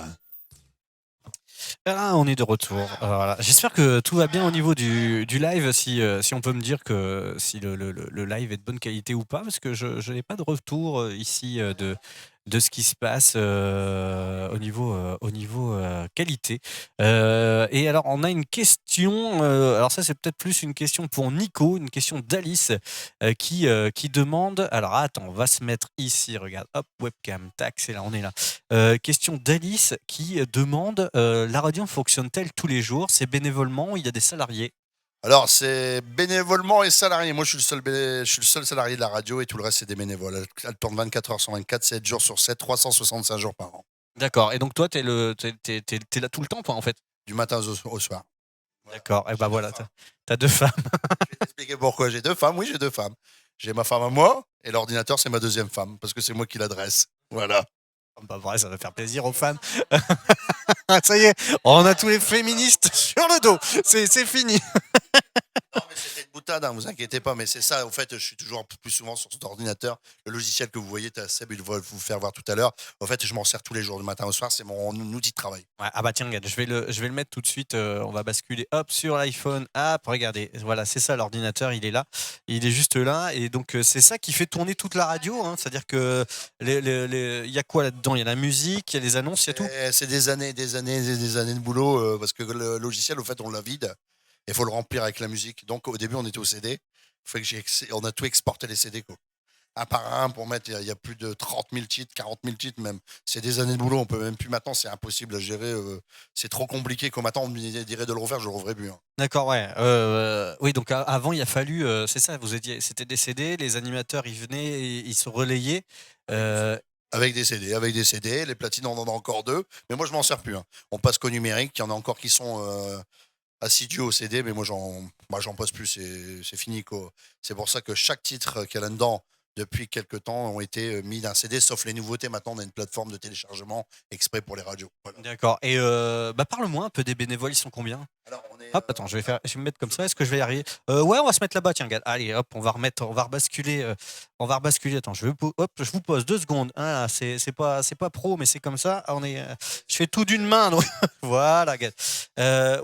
Ah, on est de retour. Voilà. J'espère que tout va bien au niveau du live, si on peut me dire que si le live est de bonne qualité ou pas, parce que je n'ai pas de retour ici de ce qui se passe au niveau qualité. Et alors, on a une question, alors ça, c'est peut-être plus une question pour Nico, une question d'Alice qui demande. Alors, attends, on va se mettre ici, regarde, hop, webcam, tac, c'est là, on est là. Question d'Alice qui demande la radio fonctionne-t-elle tous les jours? C'est bénévolement, il y a des salariés? Alors, c'est bénévolement et salarié. Moi, je suis le seul salarié de la radio et tout le reste, c'est des bénévoles. Elle tourne 24 heures sur 24, 7 jours sur 7, 365 jours par an. D'accord. Et donc, toi, t'es là tout le temps, toi, en fait? Du matin au soir. D'accord. Et ben voilà, t'as 2 femmes. Je vais t'expliquer pourquoi j'ai 2 femmes. Oui, j'ai 2 femmes. J'ai ma femme à moi et l'ordinateur, c'est ma deuxième femme parce que c'est moi qui l'adresse. Voilà. Pas vrai, ça va faire plaisir aux femmes. Ça y est, on a tous les féministes sur le dos. C'est fini. Non, mais c'était une boutade, hein, vous inquiétez pas, mais c'est ça. En fait, je suis toujours plus souvent sur cet ordinateur. Le logiciel que vous voyez, Seb, il va vous faire voir tout à l'heure. En fait, je m'en sers tous les jours, du matin au soir. C'est mon outil de travail. Ouais, ah bah tiens, regarde, je vais le mettre tout de suite. On va basculer hop sur l'iPhone app. Regardez, voilà, c'est ça l'ordinateur, il est là. Il est juste là. Et donc, c'est ça qui fait tourner toute la radio. Hein. C'est-à-dire que il y a quoi là-dedans? Il y a la musique, il y a les annonces, il y a tout. C'est des années de boulot parce que le logiciel, au fait, on le vide. Il faut le remplir avec la musique. Donc, au début, on était au CD. On a tout exporté les CD, quoi. Un par un pour mettre. Il y a plus de 30 000 titres, 40 000 titres même. C'est des années de boulot. On peut même plus maintenant. C'est impossible à gérer. C'est trop compliqué. Comme maintenant, on me dirait de le refaire, je le referai plus. Hein. D'accord, ouais. Oui, donc avant, il a fallu. C'est ça, vous étiez. C'était des CD. Les animateurs, ils venaient, ils se relayaient. Avec des CD. Les platines, on en a encore 2. Mais moi, je m'en sers plus. Hein. On passe qu'au numérique. Il y en a encore qui sont assidus au CD, mais moi j'en passe plus, c'est fini quoi. C'est pour ça que chaque titre qu'il y a là-dedans depuis quelques temps ont été mis d'un CD, sauf les nouveautés. Maintenant, on a une plateforme de téléchargement exprès pour les radios. Voilà. D'accord. Et parle-moi un peu des bénévoles, ils sont combien? Alors, hop, attends, je vais me mettre comme ça. Est-ce que je vais y arriver? Ouais, on va se mettre là-bas, tiens, regarde. Allez, hop, on va rebasculer. Attends, je vous pose 2 secondes. Ah, c'est pas pro, mais c'est comme ça. Je fais tout d'une main. Donc voilà, regarde.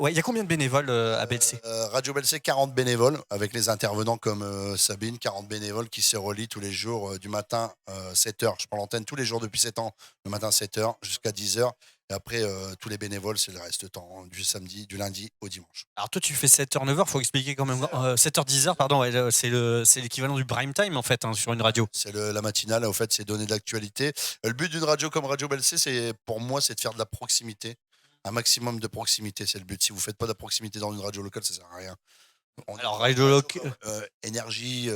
Ouais, il y a combien de bénévoles à BLC? Radio BLC, 40 bénévoles, avec les intervenants comme Sabine, 40 bénévoles qui se relient tous les jours du matin 7h. Je prends l'antenne tous les jours depuis 7 ans, le matin 7h jusqu'à 10h. Et après, tous les bénévoles, c'est le reste du temps, du lundi au dimanche. Alors toi, tu fais 7h, 9h, il faut expliquer quand même. 7h, 10h, pardon, c'est l'équivalent du prime time en fait, hein, sur une radio. C'est la matinale, en fait, c'est donner de l'actualité. Le but d'une radio comme Radio BLC, pour moi, c'est de faire de la proximité. Un maximum de proximité, c'est le but. Si vous ne faites pas de la proximité dans une radio locale, ça ne sert à rien. Alors, radio locale. Énergie,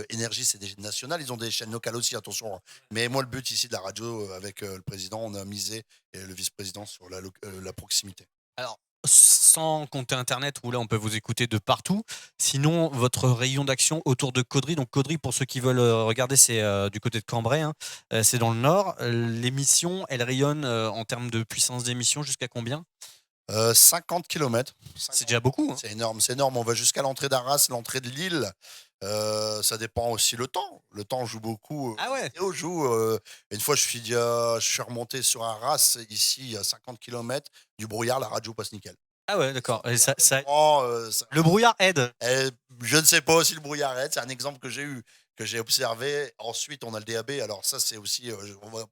c'est des chaînes nationales, ils ont des chaînes locales aussi, attention. Hein. Mais moi, le but ici de la radio, avec le président, on a misé, et le vice-président, sur la proximité. Alors, sans compter Internet, où là, on peut vous écouter de partout. Sinon, votre rayon d'action autour de Caudry. Donc, Caudry, pour ceux qui veulent regarder, c'est du côté de Cambrai. Hein. C'est dans le nord. L'émission, elle rayonne en termes de puissance d'émission jusqu'à combien? 50 km. C'est déjà beaucoup. Hein. C'est énorme. On va jusqu'à l'entrée d'Arras, l'entrée de Lille. Ça dépend aussi le temps. Le temps joue beaucoup. Ah ouais. Une fois, je suis remonté sur Arras, ici, à 50 km. Du brouillard, la radio passe nickel. Ah ouais, d'accord. Et le brouillard aide. Je ne sais pas si le brouillard aide. C'est un exemple que j'ai observé. Ensuite, on a le DAB. Alors ça, c'est aussi... on va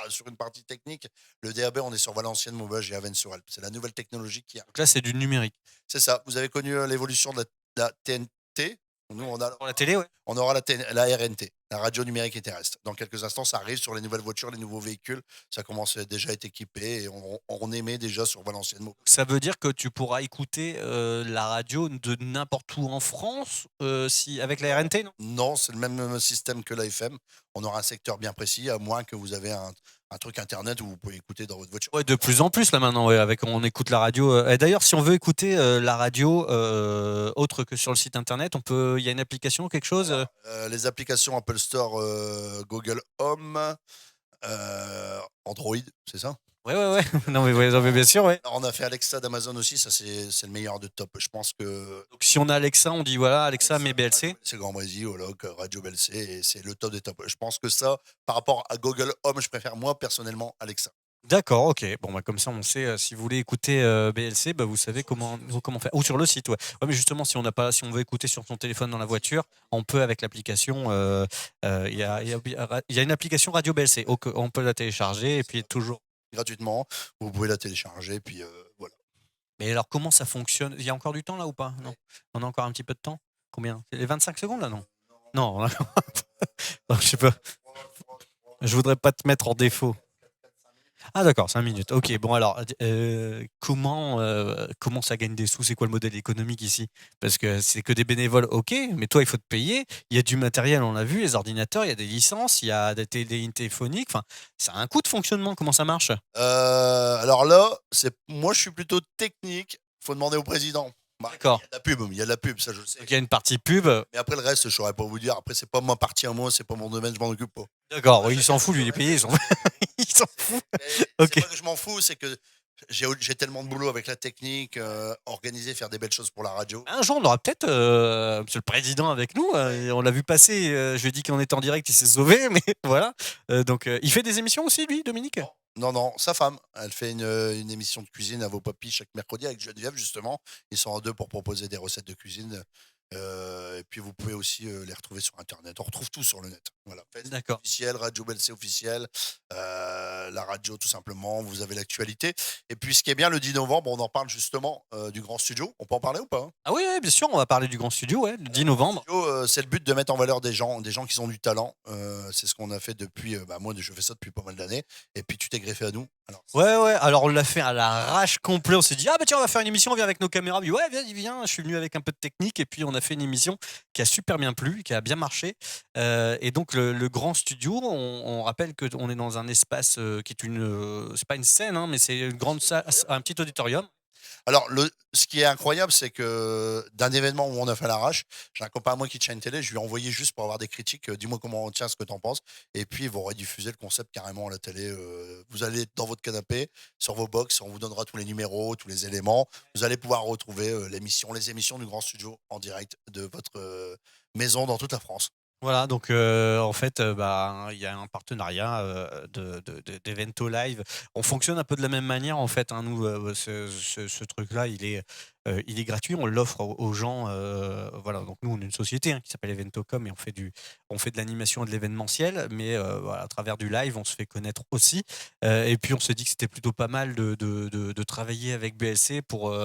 sur une partie technique, le DAB, on est sur Valenciennes, Maubeuge et Avennes-sur-Helpe. C'est la nouvelle technologie qui a. Donc là, c'est du numérique. C'est ça. Vous avez connu l'évolution de la TNT. Nous, on a pour la télé, ouais. On aura la RNT, la radio numérique et terrestre. Dans quelques instants, ça arrive sur les nouvelles voitures, les nouveaux véhicules. Ça commence déjà à être équipé et on émet déjà sur Valenciennes. Ça veut dire que tu pourras écouter la radio de n'importe où en France avec la RNT, non? Non, c'est le même système que l'AFM. On aura un secteur bien précis, à moins que vous avez un truc internet où vous pouvez écouter dans votre voiture. Ouais, de plus en plus là maintenant, ouais, on écoute la radio. Et d'ailleurs, si on veut écouter la radio autre que sur le site internet, il y a une application, quelque chose? Les applications Apple Store, Google Home, Android, c'est ça? Ouais. Non, mais bien sûr, ouais. Alors, on a fait Alexa d'Amazon aussi, ça c'est le meilleur de top. Je pense que. Donc si on a Alexa, on dit voilà, Alexa, mais BLC. C'est Grand Brésil, Radio BLC, et c'est le top des top. Je pense que ça, par rapport à Google Home, je préfère moi personnellement Alexa. D'accord, ok. Bon, bah, comme ça, on sait, si vous voulez écouter BLC, bah, vous savez comment faire. Ou sur le site, ouais. Ouais, mais justement, si on veut écouter sur son téléphone dans la voiture, on peut avec l'application. Il y a une application Radio BLC. On peut la télécharger et puis toujours. Gratuitement, vous pouvez la télécharger, puis voilà. Mais alors, comment ça fonctionne? Il y a encore du temps là ou pas? Non. On a encore un petit peu de temps? Combien? C'est les 25 secondes là, non? Non, non, je sais pas. Je voudrais pas te mettre en défaut. Ah d'accord, 5 minutes. Ok, bon alors, comment ça gagne des sous? C'est quoi le modèle économique ici? Parce que c'est que des bénévoles, ok, mais toi il faut te payer. Il y a du matériel, on l'a vu, les ordinateurs, il y a des licences, il y a des lignes téléphoniques. Enfin, ça a un coût de fonctionnement. Comment ça marche? Alors là, moi je suis plutôt technique. Faut demander au président. D'accord. Il y a de la pub, ça je le sais. Donc il y a une partie pub. Mais après le reste, je saurais pas vous dire. Après, c'est pas ma partie à moi, c'est pas mon domaine, je m'en occupe pas. D'accord, il s'en fout, lui, il est payé, il s'en fout. C'est pas que je m'en fous, c'est que j'ai tellement de boulot avec la technique, organiser, faire des belles choses pour la radio. Un jour, on aura peut-être Monsieur le Président avec nous. On l'a vu passer. Je lui ai dit qu'on était en direct, il s'est sauvé, mais voilà. Donc, il fait des émissions aussi, lui, Dominique? Non, sa femme. Elle fait une émission de cuisine à vos papis chaque mercredi avec Geneviève, justement. Ils sont en deux pour proposer des recettes de cuisine. Et puis, vous pouvez aussi les retrouver sur Internet. On retrouve tout sur le net. Voilà. D'accord. Officiel, Radio BLC officiel, la radio tout simplement. Vous avez l'actualité. Et puis, ce qui est bien, le 10 novembre, on en parle justement du Grand Studio. On peut en parler ou pas? Ah oui, bien sûr, on va parler du Grand Studio, ouais, le 10 novembre. C'est le but de mettre en valeur des gens qui ont du talent. C'est ce qu'on a fait depuis. Moi, je fais ça depuis pas mal d'années. Et puis, tu t'es greffé à nous. Ouais. Alors, on l'a fait à l'arrache complet. On s'est dit, ah bah tiens, on va faire une émission, viens avec nos caméras. Puis, ouais, viens. Je suis venu avec un peu de technique. Et puis, on a fait une émission qui a super bien plu, qui a bien marché. Et donc, le Grand Studio, on rappelle qu'on est dans un espace qui est c'est pas une scène, hein, mais c'est une grande salle, un petit auditorium. Alors, ce qui est incroyable, c'est que d'un événement où on a fait à l'arrache, j'ai un copain à moi qui tient une télé, je lui ai envoyé juste pour avoir des critiques, dis-moi comment on tient, ce que t'en penses. Et puis, ils vont rediffuser le concept carrément à la télé. Vous allez dans votre canapé, sur vos box, on vous donnera tous les numéros, tous les éléments. Vous allez pouvoir retrouver les émissions du Grand Studio en direct de votre maison dans toute la France. Voilà, donc en fait, il y a un partenariat d'Evento Live. On fonctionne un peu de la même manière, en fait, hein, nous, ce truc-là, il est gratuit, on l'offre aux gens. Voilà, donc nous, on est une société qui s'appelle Eventocom et on fait de l'animation et de l'événementiel, mais voilà, à travers du live, on se fait connaître aussi. Et puis, on s'est dit que c'était plutôt pas mal de travailler avec BLC pour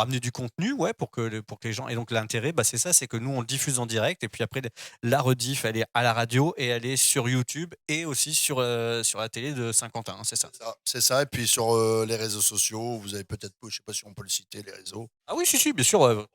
amener du contenu, ouais, pour que les gens. Et donc l'intérêt, c'est ça, c'est que nous on le diffuse en direct et puis après la rediff, elle est à la radio et elle est sur YouTube et aussi sur la télé de Saint-Quentin, c'est ça. C'est ça. Et puis sur les réseaux sociaux, vous avez peut-être, je sais pas si on peut le citer, les réseaux. Ah oui, si, bien sûr.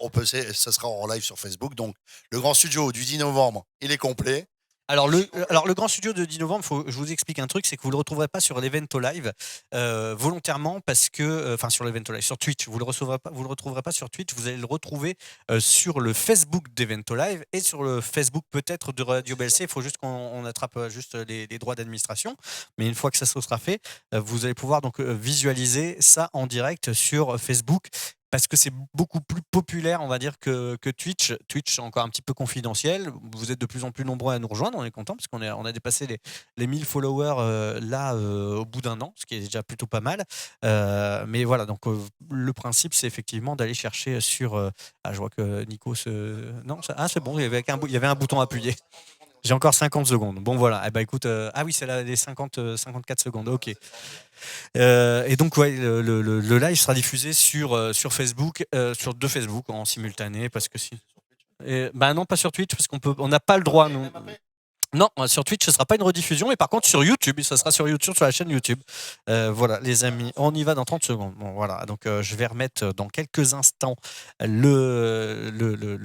Ça sera en live sur Facebook. Donc le Grand Studio du 10 novembre, il est complet. Alors le Grand Studio de 10 novembre, je vous explique un truc, c'est que vous ne le retrouverez pas sur l'Evento Live volontairement parce que, sur l'Evento Live, sur Twitch, vous le retrouverez pas sur Twitch, vous allez le retrouver sur le Facebook d'Evento Live et sur le Facebook peut-être de Radio BLC. Il faut juste qu'on attrape juste les droits d'administration, mais une fois que ça sera fait, vous allez pouvoir donc visualiser ça en direct sur Facebook. Parce que c'est beaucoup plus populaire, on va dire, que Twitch. Twitch, c'est encore un petit peu confidentiel. Vous êtes de plus en plus nombreux à nous rejoindre. On est content parce qu'on a dépassé les 1000 followers au bout d'un an, ce qui est déjà plutôt pas mal. Mais voilà, donc le principe, c'est effectivement d'aller chercher sur... je vois que Nico Non, c'est bon, il y avait un bouton appuyé. J'ai encore 50 secondes. Bon, voilà. Écoute, oui, c'est les 54 secondes. OK. Et donc, ouais, le live sera diffusé sur Facebook, sur deux Facebook en simultané. Parce que non, pas sur Twitch, parce qu'on n'a pas le droit. Non, sur Twitch, ce ne sera pas une rediffusion, mais par contre sur YouTube, ça sera sur YouTube, sur la chaîne YouTube. Voilà, les amis, on y va dans 30 secondes. Bon, voilà, donc je vais remettre dans quelques instants le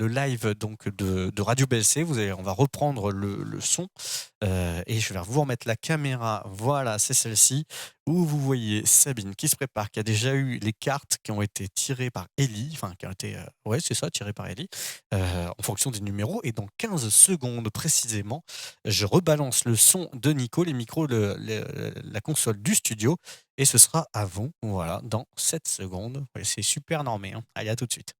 live donc, de Radio BLC. On va reprendre le son et je vais vous remettre la caméra. Voilà, c'est celle-ci où vous voyez Sabine qui se prépare, qui a déjà eu les cartes qui ont été tirées par Ellie, enfin qui ont été, ouais, c'est ça, tirées par Ellie, en fonction des numéros. Et dans 15 secondes précisément, je rebalance le son de Nico, les micros, la console du studio, et ce sera à vous, voilà, dans 7 secondes. Ouais, c'est super normé, hein. Allez, à tout de suite.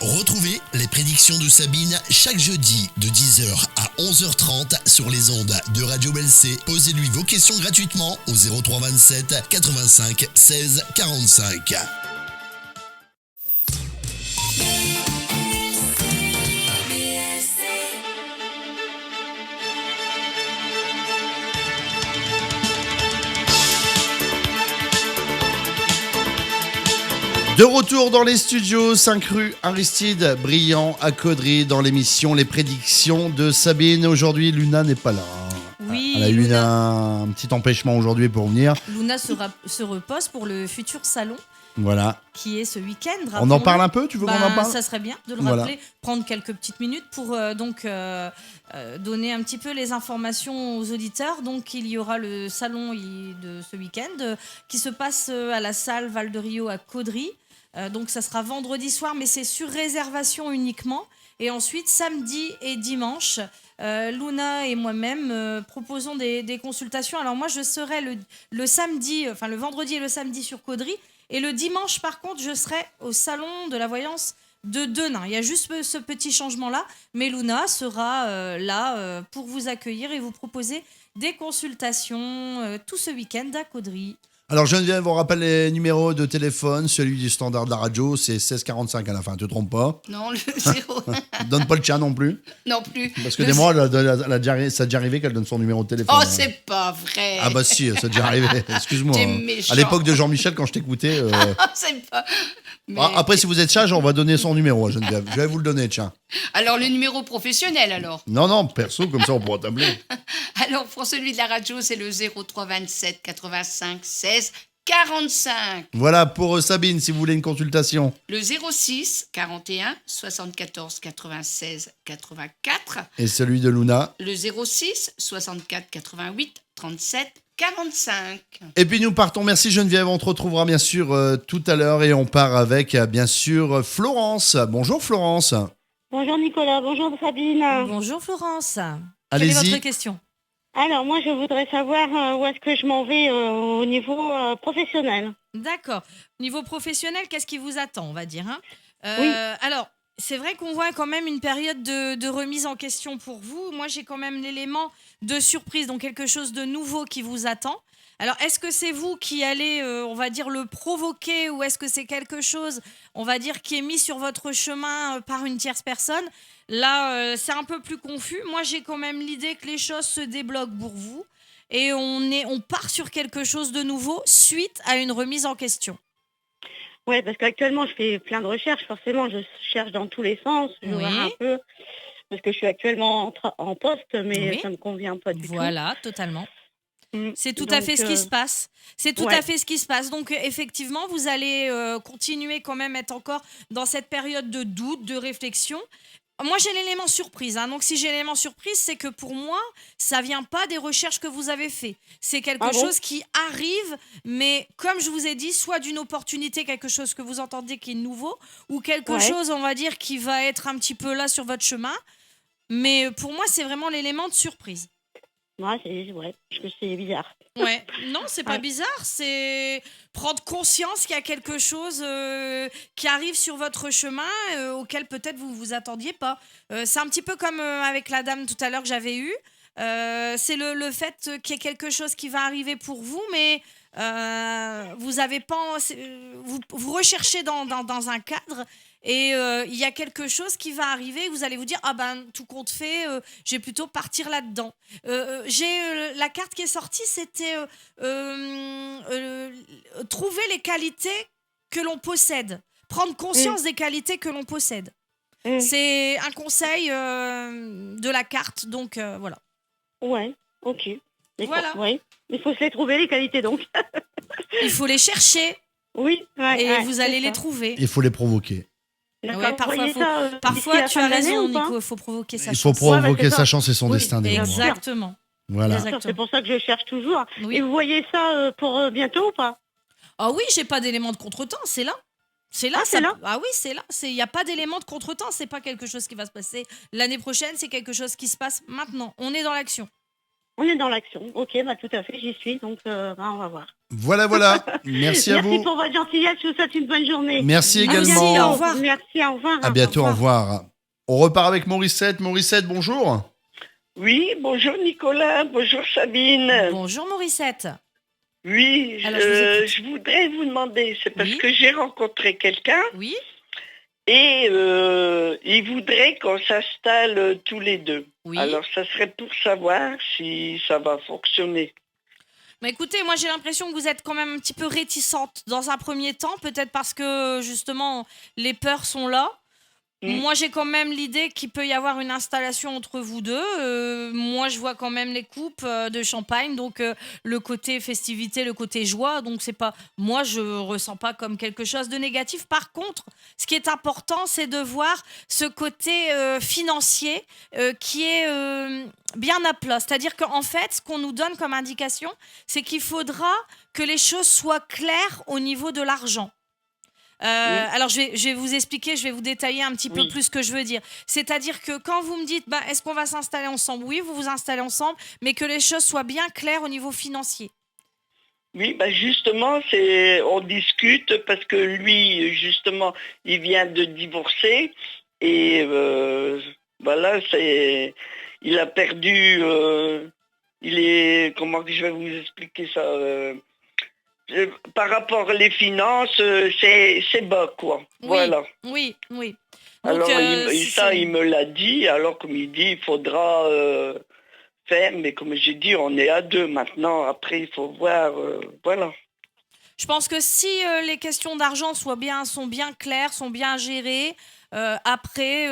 Retrouvez les prédictions de Sabine chaque jeudi de 10h à 11h30 sur les ondes de Radio BLC. Posez-lui vos questions gratuitement au 03 27 85 16 45. De retour dans les studios, 5 rue Aristide Briand à Caudry dans l'émission Les Prédictions de Sabine. Aujourd'hui, Luna n'est pas là. Oui, Elle a eu Luna. un petit empêchement aujourd'hui pour venir. Luna se repose pour le futur salon Voilà. qui est ce week-end. On en parle un peu? Tu veux qu'on en parle? Ça serait bien de le Voilà. rappeler, prendre quelques petites minutes pour donner un petit peu les informations aux auditeurs. Donc il y aura le salon de ce week-end qui se passe à la salle Val de Rio à Caudry. Donc ça sera vendredi soir, mais c'est sur réservation uniquement. Et ensuite, samedi et dimanche, Luna et moi-même proposons des consultations. Alors moi, je serai le samedi, enfin le vendredi et le samedi sur Caudry. Et le dimanche, par contre, je serai au salon de la voyance de Denain. Il y a juste ce petit changement-là. Mais Luna sera là pour vous accueillir et vous proposer des consultations tout ce week-end à Caudry. Alors Geneviève, on rappelle les numéros de téléphone. Celui du standard de la radio, c'est 1645 à la fin, te trompe pas. Non, le 0. Donne pas le tien non plus. Non plus. Parce que Le des mois, ça a déjà arrivé qu'elle donne son numéro de téléphone. Oh, c'est pas vrai. Ah bah si, ça a déjà arrivé. Excuse-moi. T'es méchant. À l'époque de Jean-Michel, quand je t'écoutais... C'est pas... Mais- Après, si vous êtes sage, on va donner son numéro à Geneviève. Je vais vous le donner, tiens. Alors, le numéro professionnel, alors. Non, perso, comme ça, on pourra t'appeler. Alors, pour celui de la radio, c'est le 03 27 85 16 45. Voilà, pour Sabine, si vous voulez une consultation. Le 06 41 74 96 84. Et celui de Luna. Le 06 64 88 37 45. Et puis nous partons, merci Geneviève, on te retrouvera bien sûr tout à l'heure et on part avec bien sûr Florence. Bonjour Florence. Bonjour Nicolas, bonjour Sabine. Bonjour Florence. Allez-y. Quelle est votre question? Alors moi je voudrais savoir où est-ce que je m'en vais au niveau professionnel. D'accord. Niveau professionnel, qu'est-ce qui vous attend, on va dire, hein Oui. Alors, c'est vrai qu'on voit quand même une période de remise en question pour vous. Moi, j'ai quand même l'élément de surprise, donc quelque chose de nouveau qui vous attend. Alors, est-ce que c'est vous qui allez, on va dire, le provoquer ou est-ce que c'est quelque chose, on va dire, qui est mis sur votre chemin par une tierce personne? Là, c'est un peu plus confus. Moi, j'ai quand même l'idée que les choses se débloquent pour vous et on part sur quelque chose de nouveau suite à une remise en question. Ouais, parce qu'actuellement je fais plein de recherches, forcément je cherche dans tous les sens, je Oui. vois un peu, parce que je suis actuellement en poste, mais Oui. ça me convient pas du tout. Voilà, totalement. C'est tout Donc, à fait ce qui se passe. C'est tout ouais. à fait ce qui se passe. Donc, effectivement, vous allez continuer quand même être encore dans cette période de doute, de réflexion. Moi, j'ai l'élément surprise. Donc, si j'ai l'élément surprise, c'est que pour moi, ça vient pas des recherches que vous avez fait. C'est quelque Ah bon chose qui arrive, mais comme je vous ai dit, soit d'une opportunité, quelque chose que vous entendez qui est nouveau, ou quelque Ouais. chose, on va dire, qui va être un petit peu là sur votre chemin. Mais pour moi, c'est vraiment l'élément de surprise. Ouais, parce que c'est bizarre. Ouais, non, c'est pas Ouais. bizarre, c'est prendre conscience qu'il y a quelque chose qui arrive sur votre chemin auquel peut-être vous vous attendiez pas. C'est un petit peu comme avec la dame tout à l'heure que j'avais eue. C'est le fait qu'il y ait quelque chose qui va arriver pour vous, mais vous avez pas, vous recherchez dans un cadre et il y a quelque chose qui va arriver. Vous allez vous dire ah ben tout compte fait, je vais plutôt partir là-dedans. J'ai la carte qui est sortie, c'était trouver les qualités que l'on possède, prendre conscience des qualités que l'on possède. C'est un conseil de la carte, donc voilà. Ouais, ok. Voilà. Ouais. Il faut se les trouver, les qualités, donc. Il faut les chercher. Oui, ouais, et ouais, vous c'est allez ça. les trouver. Il faut les provoquer. D'accord, Ouais, vous parfois, voyez ça, d'ici parfois la tu fin as de l'année raison, ou pas Nico, il faut provoquer sa Il chance. faut provoquer c'est sa ça. chance et son Oui, destin des mois. Exactement. Voilà. Bien sûr, c'est pour ça que je cherche toujours. Et vous voyez ça pour bientôt ou pas? Ah oui, j'ai pas d'élément de contretemps, c'est là. C'est là, Ah, c'est là. Ah oui, c'est là. Il n'y a pas d'élément de contretemps. C'est pas quelque chose qui va se passer l'année prochaine. C'est quelque chose qui se passe maintenant. On est dans l'action. On est dans l'action. Ok, bah tout à fait, j'y suis. Donc, bah, on va voir. Voilà. Merci à vous. Merci pour votre gentillesse. Je vous souhaite une bonne journée. Merci également. Merci, au revoir. Merci, au revoir. À bientôt, au revoir. On repart avec Morissette. Morissette, bonjour. Oui, bonjour Nicolas, bonjour Sabine. Bonjour Morissette. Oui, Alors, je voudrais vous demander, c'est parce que j'ai rencontré quelqu'un. Oui. Et il voudrait qu'on s'installe tous les deux. Oui. Alors, ça serait pour savoir si ça va fonctionner. Bah écoutez, moi j'ai l'impression que vous êtes quand même un petit peu réticente dans un premier temps, peut-être parce que justement les peurs sont là. Moi j'ai quand même l'idée qu'il peut y avoir une installation entre vous deux. Moi je vois quand même les coupes de champagne, donc le côté festivité, le côté joie. Donc c'est pas, moi je ressens pas comme quelque chose de négatif. Par contre, ce qui est important, c'est de voir ce côté financier qui est bien à plat. C'est-à-dire qu'en fait, ce qu'on nous donne comme indication, c'est qu'il faudra que les choses soient claires au niveau de l'argent. Alors je vais vous expliquer, je vais vous détailler un petit peu plus ce que je veux dire. C'est-à-dire que quand vous me dites est-ce qu'on va s'installer ensemble, oui, vous vous installez ensemble, mais que les choses soient bien claires au niveau financier. Oui, justement, on discute parce que lui, justement, il vient de divorcer et voilà, il a perdu, comment je vais vous expliquer ça par rapport aux finances, c'est bas, quoi. Oui, voilà. Oui. Donc, alors, il me l'a dit, alors comme il dit, il faudra faire, mais comme j'ai dit, on est à deux maintenant. Après, il faut voir, voilà. Je pense que si les questions d'argent sont bien claires, sont bien gérées, après,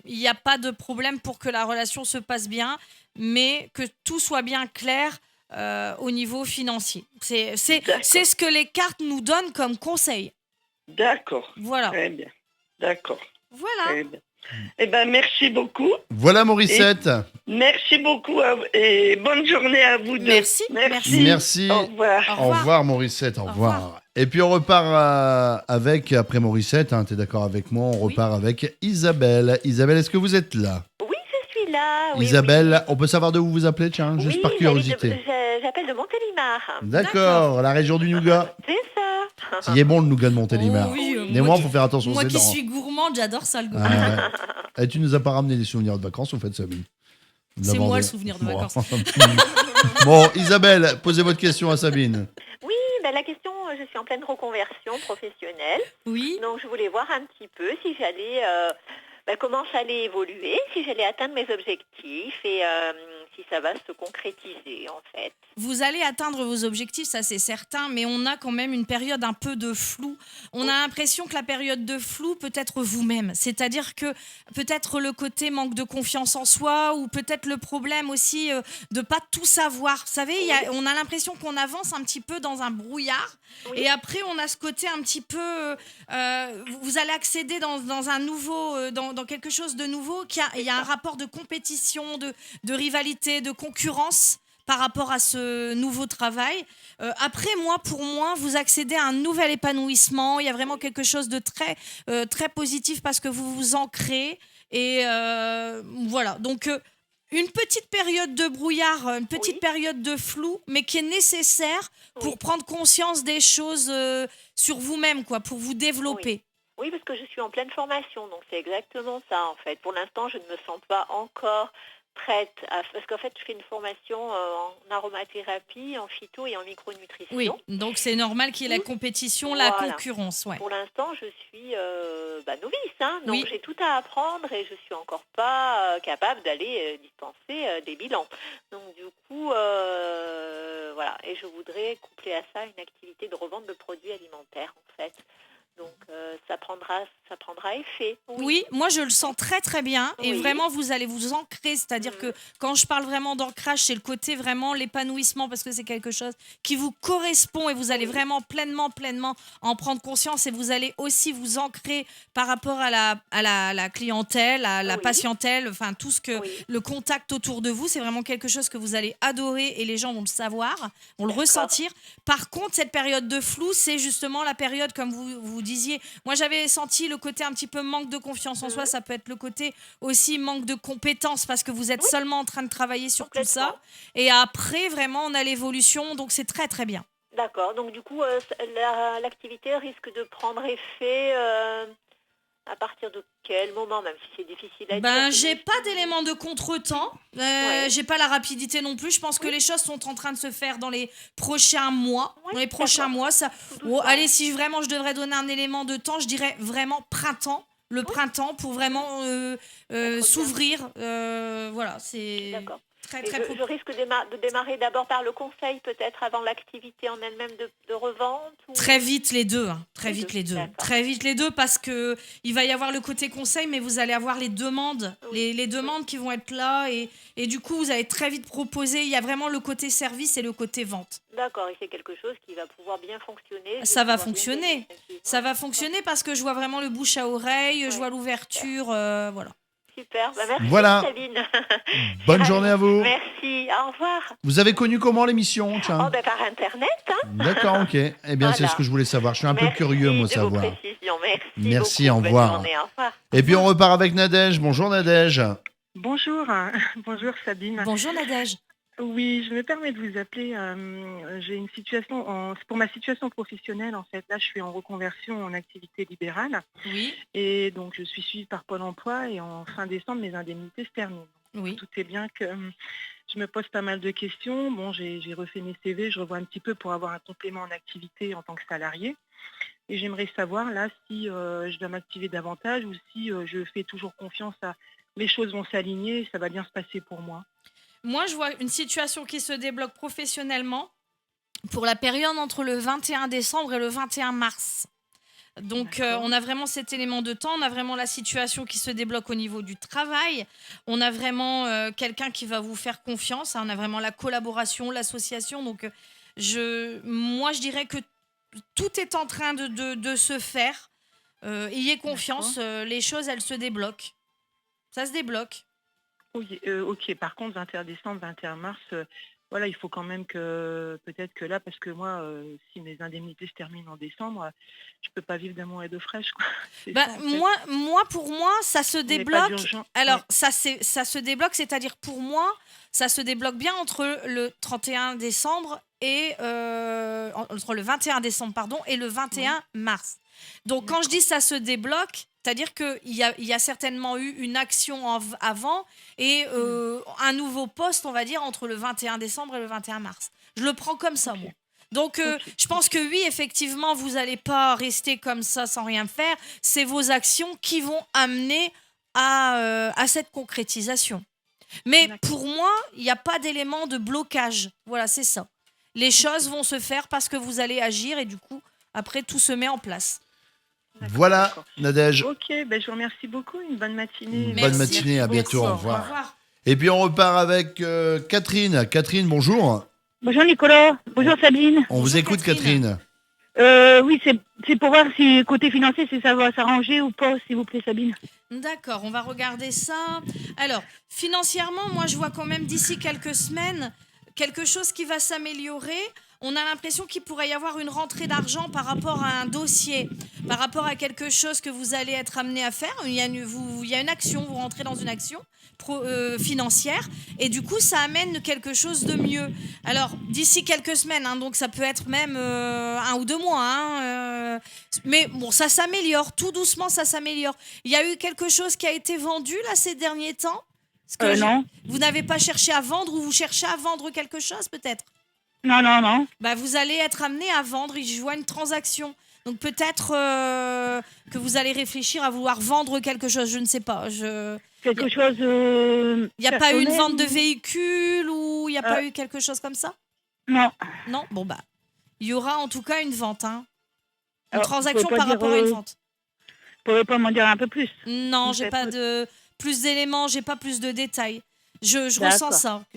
il n'y a pas de problème pour que la relation se passe bien, mais que tout soit bien clair au niveau financier. C'est ce que les cartes nous donnent comme conseil. D'accord. Voilà. Très bien. D'accord. Voilà. Très bien. Eh bien, merci beaucoup. Voilà Morissette. Merci beaucoup et bonne journée à vous deux. Merci. Au revoir. Au revoir Morissette, au revoir. Et puis on repart après Morissette, t'es d'accord avec moi, on repart avec Isabelle. Isabelle, est-ce que vous êtes là? Oui, je suis là. Oui, Isabelle, on peut savoir d'où vous appelez, tiens, juste par curiosité. J'appelle de Montélimar. D'accord, la région du nougat. C'est ça. Il est bon le nougat de Montélimar. Mais moi, il faut faire attention. Moi c'est qui dans- suis gourmande, j'adore ça le nougat. Et tu nous as pas ramené des souvenirs de vacances, au fait, Sabine? C'est moi le souvenir de vacances. Bon, Isabelle, posez votre question à Sabine. Oui, la question, je suis en pleine reconversion professionnelle. Oui. Donc, je voulais voir un petit peu si j'allais, comment ça allait évoluer, si j'allais atteindre mes objectifs et si ça va se concrétiser, en fait. Vous allez atteindre vos objectifs, ça c'est certain, mais on a quand même une période un peu de flou. On a l'impression que la période de flou peut être vous-même. C'est-à-dire que peut-être le côté manque de confiance en soi ou peut-être le problème aussi de pas tout savoir. Vous savez, on a l'impression qu'on avance un petit peu dans un brouillard et après on a ce côté un petit peu... vous allez accéder dans un nouveau... dans quelque chose de nouveau, il y a un rapport de compétition, de rivalité, de concurrence par rapport à ce nouveau travail. Après, pour moi, vous accédez à un nouvel épanouissement. Il y a vraiment quelque chose de très, très positif parce que vous vous ancrez. Et voilà. Donc, une petite période de brouillard, une petite période de flou, mais qui est nécessaire pour prendre conscience des choses sur vous-même, pour vous développer. Oui, parce que je suis en pleine formation, donc c'est exactement ça, en fait. Pour l'instant, je ne me sens pas encore prête parce qu'en fait je fais une formation en aromathérapie, en phyto et en micronutrition. Oui, donc c'est normal qu'il y ait la compétition, la concurrence. Ouais. Pour l'instant je suis novice, donc j'ai tout à apprendre et je suis encore pas capable d'aller dispenser des bilans. Donc du coup voilà, et je voudrais coupler à ça une activité de revente de produits alimentaires en fait. Donc ça prendra effet. Oui, moi je le sens très très bien et vraiment vous allez vous ancrer, c'est-à-dire que quand je parle vraiment d'ancrage, c'est le côté vraiment l'épanouissement parce que c'est quelque chose qui vous correspond et vous allez vraiment pleinement en prendre conscience et vous allez aussi vous ancrer par rapport à la clientèle, à la patientèle, enfin tout ce que le contact autour de vous, c'est vraiment quelque chose que vous allez adorer et les gens vont le savoir, vont le ressentir. Par contre, cette période de flou, c'est justement la période comme vous disiez. Moi, j'avais senti le côté un petit peu manque de confiance en soi. Ça peut être le côté aussi manque de compétences parce que vous êtes seulement en train de travailler sur tout ça. Et après, vraiment, on a l'évolution. Donc, c'est très, très bien. D'accord. Donc, du coup, l'activité risque de prendre effet à partir de quel moment, même si c'est difficile à dire. J'ai pas d'éléments de contretemps. J'ai pas la rapidité non plus. Je pense que les choses sont en train de se faire dans les prochains mois. Dans les prochains mois, ça. Allez, si vraiment je devrais donner un élément de temps, je dirais vraiment printemps. Le printemps pour vraiment s'ouvrir. Voilà, c'est. D'accord. Très, très je risque de démarrer d'abord par le conseil, peut-être avant l'activité en elle-même de revente ou... Très vite les deux, hein. Très vite les deux. Très vite les deux parce que il va y avoir le côté conseil, mais vous allez avoir les demandes, les demandes qui vont être là et du coup vous allez très vite proposer. Il y a vraiment le côté service et le côté vente. D'accord, et c'est quelque chose qui va pouvoir bien fonctionner. Ça va fonctionner. Ça va fonctionner parce que je vois vraiment le bouche à oreille, je vois l'ouverture, voilà. Super, merci Voilà. Sabine. Bonne journée à vous. Merci, au revoir. Vous avez connu comment l'émission, tiens Par Internet. Hein. D'accord, ok. Eh bien, c'est ce que je voulais savoir. Je suis un peu curieux, moi, savoir. Merci, au revoir. Bonne journée, au revoir. Et puis, on repart avec Nadège. Bonjour, Nadège. Bonjour, bonjour Sabine. Bonjour Nadège. Oui, je me permets de vous appeler. J'ai une situation, pour ma situation professionnelle, en fait. Là, je suis en reconversion en activité libérale. Oui. Et donc, je suis suivie par Pôle emploi et en fin décembre, mes indemnités se terminent. Oui. Tout est bien que je me pose pas mal de questions. Bon, j'ai refait mes CV, je revois un petit peu pour avoir un complément en activité en tant que salarié. Et j'aimerais savoir, là, si je dois m'activer davantage ou si je fais toujours confiance à les choses vont s'aligner et ça va bien se passer pour moi. Moi, je vois une situation qui se débloque professionnellement pour la période entre le 21 décembre et le 21 mars. Donc, on a vraiment cet élément de temps, on a vraiment la situation qui se débloque au niveau du travail, on a vraiment quelqu'un qui va vous faire confiance, hein, on a vraiment la collaboration, l'association. Donc, moi, je dirais que tout est en train de se faire. Ayez confiance, les choses, elles se débloquent. Ça se débloque. Oui, ok, par contre, 21 décembre, 21 mars, voilà, il faut quand même que, peut-être que là, parce que moi, si mes indemnités se terminent en décembre, je peux pas vivre d'amour et d'eau fraîche, quoi. Pour moi, ça se débloque. Alors, ça se débloque, c'est-à-dire pour moi, ça se débloque bien entre le 31 décembre et entre le 21 décembre, pardon, et le 21 mars. Donc, quand je dis ça se débloque, c'est-à-dire qu'il y a certainement eu une action avant et un nouveau poste, on va dire, entre le 21 décembre et le 21 mars. Je le prends comme ça, moi. Donc, je pense que oui, effectivement, vous n'allez pas rester comme ça sans rien faire. C'est vos actions qui vont amener à cette concrétisation. Mais pour moi, il n'y a pas d'élément de blocage. Voilà, c'est ça. Les choses vont se faire parce que vous allez agir et du coup, après, tout se met en place. Voilà, Nadège. Ok, je vous remercie beaucoup. Une bonne matinée. Bonne matinée, à bientôt, au revoir. Et puis on repart avec Catherine. Catherine, bonjour. Bonjour Nicolas, bonjour Sabine. On vous écoute Catherine. Oui, c'est pour voir si côté financier, si ça va s'arranger ou pas, s'il vous plaît Sabine. D'accord, on va regarder ça. Alors, financièrement, moi je vois quand même d'ici quelques semaines quelque chose qui va s'améliorer. On a l'impression qu'il pourrait y avoir une rentrée d'argent par rapport à un dossier, par rapport à quelque chose que vous allez être amené à faire. Il y a une action, vous rentrez dans une action financière et du coup, ça amène quelque chose de mieux. Alors, d'ici quelques semaines, hein, donc ça peut être même 1 ou 2 mois. Hein, mais bon, ça s'améliore, tout doucement, ça s'améliore. Il y a eu quelque chose qui a été vendu là ces derniers temps ? Non. Vous n'avez pas cherché à vendre ou vous cherchez à vendre quelque chose peut-être ? Non. Vous allez être amené à vendre, je vois une transaction. Donc peut-être que vous allez réfléchir à vouloir vendre quelque chose, je ne sais pas. Quelque chose. Il n'y a pas eu une vente de véhicule ou il n'y a pas eu quelque chose comme ça ? Non. Non ? Bon, il y aura en tout cas une vente. Hein. Une Alors, transaction par rapport à une vente. Vous ne pouvez pas m'en dire un peu plus ? Non, j'ai pas plus d'éléments, j'ai pas plus de détails. Je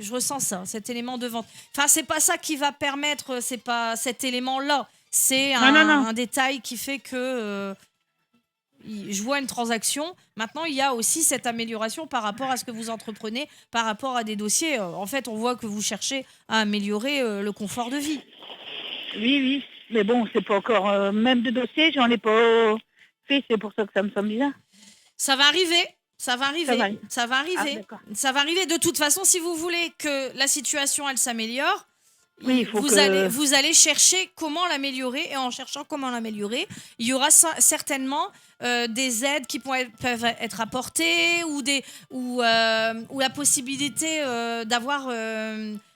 ressens ça, cet élément de vente. Enfin, c'est pas ça qui va permettre, c'est pas cet élément-là. C'est un détail qui fait que je vois une transaction. Maintenant, il y a aussi cette amélioration par rapport à ce que vous entreprenez, par rapport à des dossiers. En fait, on voit que vous cherchez à améliorer le confort de vie. Oui. Mais bon, c'est pas encore... même de dossier, j'en ai pas fait, c'est pour ça que ça me semble bizarre. Ça va arriver. Ça va arriver. Ça va arriver. Ah, d'accord. Ça va arriver. De toute façon, si vous voulez que la situation elle s'améliore, Oui, il faut vous allez chercher comment l'améliorer, et en cherchant comment l'améliorer, il y aura certainement des aides qui peuvent être apportées ou la possibilité d'avoir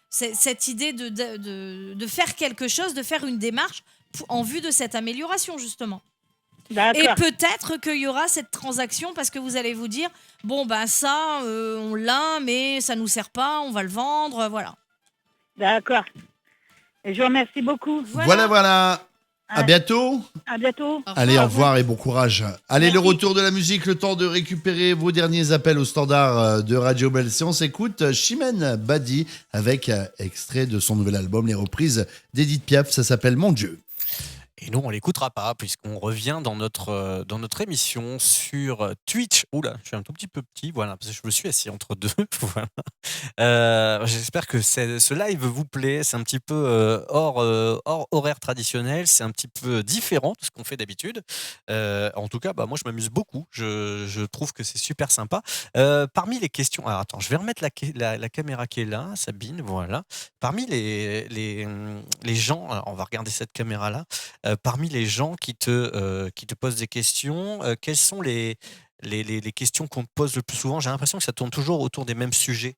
cette idée de faire quelque chose, de faire une démarche en vue de cette amélioration justement. D'accord. Et peut-être qu'il y aura cette transaction parce que vous allez vous dire bon ben ça on l'a mais ça nous sert pas, on va le vendre, voilà. D'accord. Et je vous remercie beaucoup. Voilà. À bientôt. À bientôt. Allez, au revoir et bon courage. Allez, le retour de la musique, le temps de récupérer vos derniers appels au standard de Radio Belle. On s'écoute Chimène Badi avec extrait de son nouvel album, les reprises d'Edith Piaf. Ça s'appelle Mon Dieu. Et nous, on l'écoutera pas, puisqu'on revient dans notre émission sur Twitch. Oula, je suis un tout petit peu petit, voilà, parce que je me suis assis entre deux. Voilà. J'espère que ce live vous plaît. C'est un petit peu hors horaire traditionnel. C'est un petit peu différent de ce qu'on fait d'habitude. En tout cas, moi, je m'amuse beaucoup. Je trouve que c'est super sympa. Parmi les questions... Alors, attends, je vais remettre la caméra qui est là, Sabine, voilà. Parmi les gens... Alors, on va regarder cette caméra-là. Parmi les gens qui te posent des questions, quelles sont les questions qu'on te pose le plus souvent? J'ai l'impression que ça tourne toujours autour des mêmes sujets.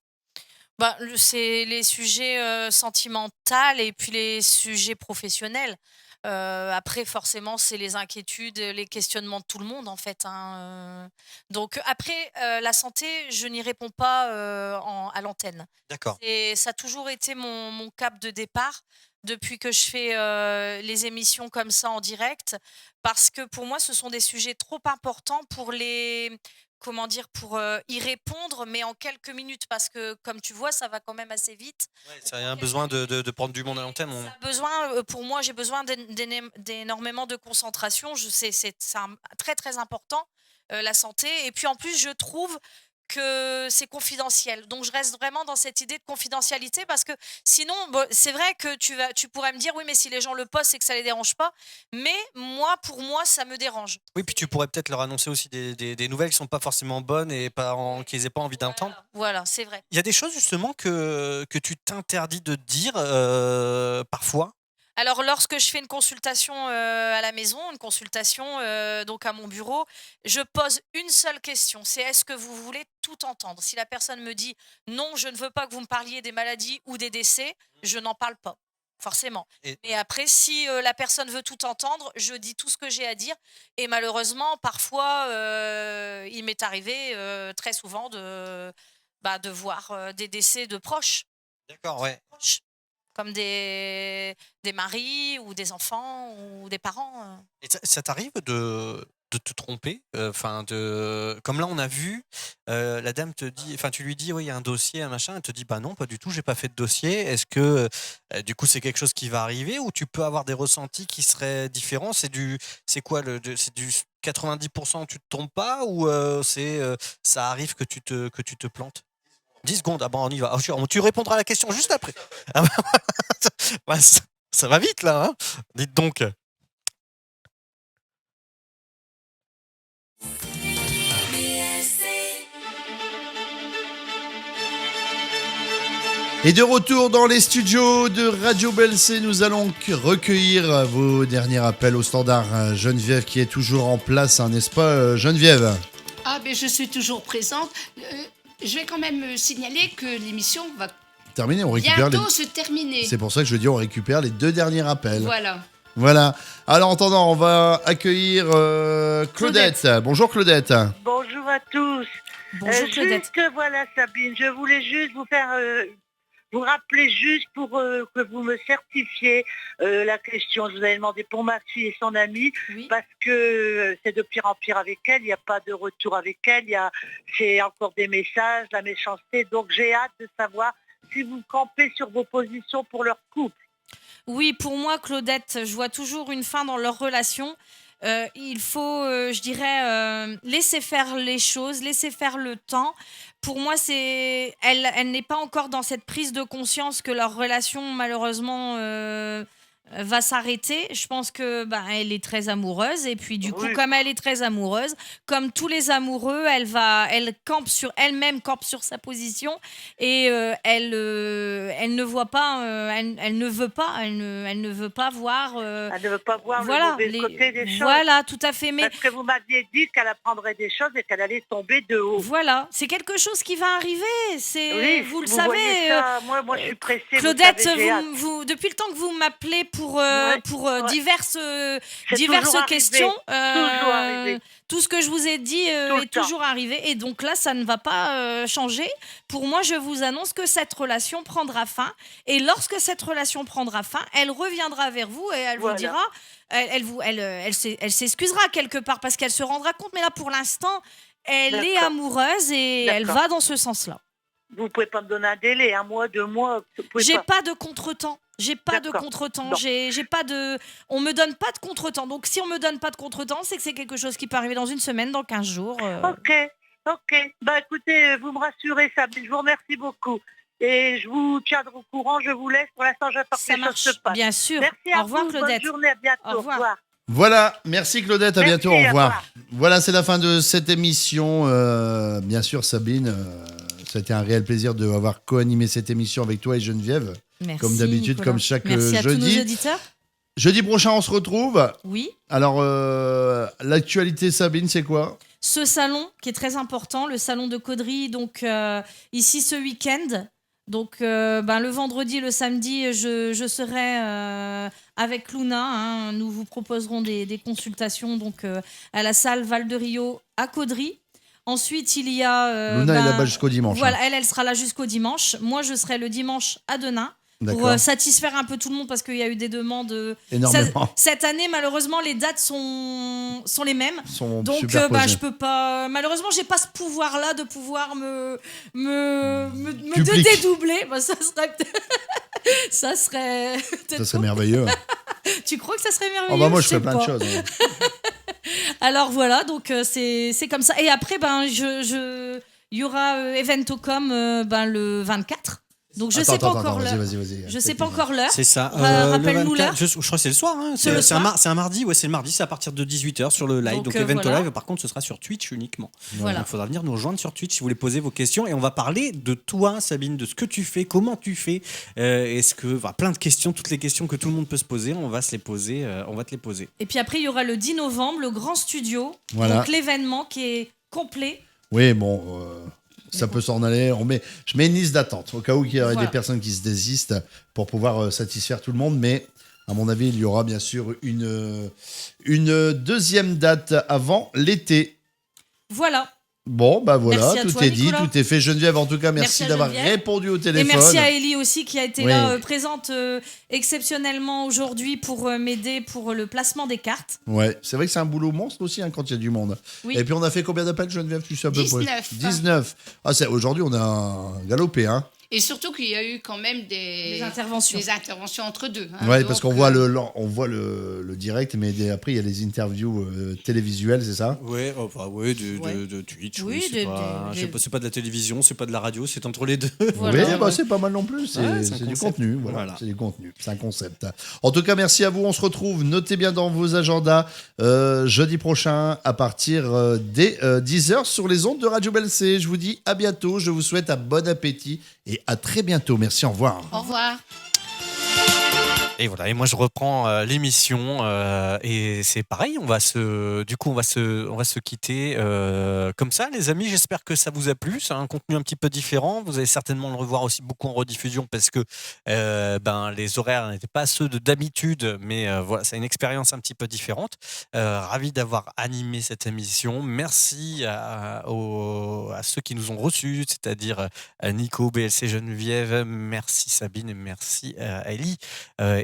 C'est les sujets sentimentaux et puis les sujets professionnels. Après, forcément, c'est les inquiétudes, les questionnements de tout le monde, en fait. Donc, après, la santé, je n'y réponds pas à l'antenne. D'accord. Et ça a toujours été mon cap de départ depuis que je fais les émissions comme ça en direct, parce que pour moi, ce sont des sujets trop importants pour pour y répondre, mais en quelques minutes, parce que comme tu vois, ça va quand même assez vite. Ça a besoin de prendre du monde à l'antenne. Pour moi, j'ai besoin d'énormément de concentration. C'est très très important, la santé. Et puis en plus, je trouve que c'est confidentiel. Donc je reste vraiment dans cette idée de confidentialité, parce que sinon, c'est vrai que tu pourrais me dire oui, mais si les gens le postent, c'est que ça les dérange pas. Mais pour moi, ça me dérange. Oui, puis tu pourrais peut-être leur annoncer aussi des nouvelles qui sont pas forcément bonnes et qu'ils n'aient pas envie d'entendre. Voilà, c'est vrai. Il y a des choses justement que tu t'interdis de dire parfois. Alors, lorsque je fais une consultation à la maison, une consultation donc à mon bureau, je pose une seule question. C'est est-ce que vous voulez tout entendre? Si la personne me dit non, je ne veux pas que vous me parliez des maladies ou des décès, je n'en parle pas. Forcément. Et après, si la personne veut tout entendre, je dis tout ce que j'ai à dire. Et malheureusement, parfois, il m'est arrivé très souvent de voir des décès de proches. D'accord, ouais. Comme des maris ou des enfants ou des parents. Et ça t'arrive de te tromper, comme là on a vu, la dame te dit, tu lui dis oui, il y a un dossier, un machin, elle te dit bah non, pas du tout, j'ai pas fait de dossier. Est-ce que du coup c'est quelque chose qui va arriver, ou tu peux avoir des ressentis qui seraient différents? C'est du 90% tu te trompes pas, ou ça arrive que tu te plantes? 10 secondes, on y va. Tu répondras à la question juste après. Ça va vite là, hein. Dites donc. Et de retour dans les studios de Radio Belle C, nous allons recueillir vos derniers appels au standard. Geneviève qui est toujours en place, hein, n'est-ce pas Geneviève? Ah ben je suis toujours présente. Je vais quand même signaler que l'émission va Terminé, on récupère bientôt se terminer. C'est pour ça que je dis on récupère les 2 derniers appels. Voilà. Alors en attendant, on va accueillir Claudette. Bonjour Claudette. Bonjour à tous. Bonjour Claudette. Juste, voilà Sabine, je voulais juste vous rappeler juste pour que vous me certifiez la question. Je vous avais demandé pour ma fille et son amie, parce que c'est de pire en pire avec elle, il n'y a pas de retour avec elle, c'est encore des messages, la méchanceté. Donc j'ai hâte de savoir si vous campez sur vos positions pour leur couple. Oui, pour moi, Claudette, je vois toujours une fin dans leur relation. Il faut, je dirais, laisser faire les choses, laisser faire le temps. Pour moi, elle n'est pas encore dans cette prise de conscience que leur relation, malheureusement, va s'arrêter. Je pense que elle est très amoureuse et puis du coup, comme elle est très amoureuse, comme tous les amoureux, elle campe sur elle-même, campe sur sa position et elle ne voit pas, elle ne veut pas voir. Elle ne veut pas voir voilà, le mauvais côté des choses. Voilà, tout à fait. Mais parce que vous m'aviez dit qu'elle apprendrait des choses et qu'elle allait tomber de haut. Voilà, c'est quelque chose qui va arriver. Oui, vous le vous savez. voyez ça. Moi, je suis pressée. Claudette, vous savez, j'ai hâte. depuis le temps que vous m'appelez pour diverses toujours questions, toujours arrivé. tout ce que je vous ai dit est toujours arrivé. Et donc là, ça ne va pas changer. Pour moi, je vous annonce que cette relation prendra fin. Et lorsque cette relation prendra fin, elle reviendra vers vous et elle vous dira... Elle s'excusera quelque part parce qu'elle se rendra compte. Mais là, pour l'instant, elle est amoureuse et elle va dans ce sens-là. Vous ne pouvez pas me donner un délai, 1 mois, 2 mois. J'ai pas de contretemps. J'ai pas de contretemps. J'ai pas de. On me donne pas de contretemps. Donc si on me donne pas de contretemps, c'est que c'est quelque chose qui peut arriver dans une semaine, dans 15 jours. Ok. Écoutez, vous me rassurez, Sabine. Je vous remercie beaucoup. Et je vous tiendrai au courant. Je vous laisse. Pour l'instant, j'attends que les choses se passent. Bien sûr. Merci à Au revoir, vous. Claudette. Bonne journée. À bientôt. Au revoir. Voilà, merci Claudette, à bientôt, au au revoir. Voilà, c'est la fin de cette émission. Bien sûr, Sabine, ça a été un réel plaisir d'avoir co-animé cette émission avec toi et Geneviève. Merci, comme d'habitude, Nicolas. comme chaque Merci à jeudi. tous nos auditeurs. Jeudi prochain, on se retrouve. Oui. Alors, l'actualité, Sabine, c'est quoi ? Ce salon qui est très important, le salon de Caudry, donc ici ce week-end. Donc le vendredi, le samedi, je serai avec Luna. Hein. Nous vous proposerons des consultations donc à la salle Val de Rio à Caudry. Ensuite, il y a... Luna est là-bas jusqu'au dimanche. Voilà, elle sera là jusqu'au dimanche. Moi, je serai le dimanche à Denain. Pour satisfaire un peu tout le monde parce qu'il y a eu des demandes. Énormément. Cette année, malheureusement, les dates sont les mêmes. Donc, superposées. je peux pas. Malheureusement, j'ai pas ce pouvoir-là de pouvoir me Duplique. dédoubler. Ça serait. Ça serait merveilleux. Tu crois que ça serait merveilleux? Moi, je ferais plein de choses. Hein. Alors voilà, donc c'est comme ça. Et après, il y aura Eventocom le 24. Donc je sais pas encore l'heure. Vas-y. Je sais pas encore l'heure. C'est ça. Rappelle-nous l'heure. Je crois que c'est le soir. Hein. C'est un mardi. Ouais, c'est le mardi. C'est à partir de 18h sur le live. Donc Evento Live, par contre, ce sera sur Twitch uniquement. Voilà. Il faudra venir nous rejoindre sur Twitch si vous voulez poser vos questions. Et on va parler de toi, Sabine, de ce que tu fais, comment tu fais. Plein de questions, toutes les questions que tout le monde peut se poser. On va te les poser. Et puis après, il y aura le 10 novembre, le grand studio. Voilà. Donc l'événement qui est complet. Oui, bon. Ça peut s'en aller. Je mets une liste d'attente au cas où il y aurait des personnes qui se désistent pour pouvoir satisfaire tout le monde. Mais à mon avis, il y aura bien sûr une deuxième date avant l'été. Voilà. Bon, voilà, merci tout toi, est dit, Nicolas. tout est fait. Geneviève, en tout cas, merci d'avoir répondu au téléphone. Et merci à Ellie aussi qui a été là, présente exceptionnellement aujourd'hui pour m'aider pour le placement des cartes. Ouais, c'est vrai que c'est un boulot monstre aussi hein, quand il y a du monde. Oui. Et puis on a fait combien d'appels, Geneviève? Tu sais à peu près 19. 19. Aujourd'hui, on a galopé, hein. Et surtout qu'il y a eu quand même des interventions entre deux. Hein, ouais, parce qu'on voit le direct, mais après, il y a les interviews télévisuelles, c'est ça? Ouais, de Twitch. Oui, c'est pas de la télévision, c'est pas de la radio, c'est entre les deux. Voilà. Oui, c'est pas mal non plus. C'est du contenu. Voilà. C'est du contenu. C'est un concept. En tout cas, merci à vous. On se retrouve. Notez bien dans vos agendas jeudi prochain à partir des 10h sur les ondes de Radio BLC. Je vous dis à bientôt. Je vous souhaite un bon appétit et à très bientôt. Merci, au revoir. Au revoir. Et voilà, et moi je reprends l'émission et c'est pareil, on va se quitter comme ça, les amis. J'espère que ça vous a plu. C'est un contenu un petit peu différent. Vous allez certainement le revoir aussi beaucoup en rediffusion parce que les horaires n'étaient pas ceux de d'habitude, mais voilà, c'est une expérience un petit peu différente. Ravi d'avoir animé cette émission. Merci à ceux qui nous ont reçus, c'est-à-dire Nico, BLC Geneviève, merci Sabine et merci Ellie.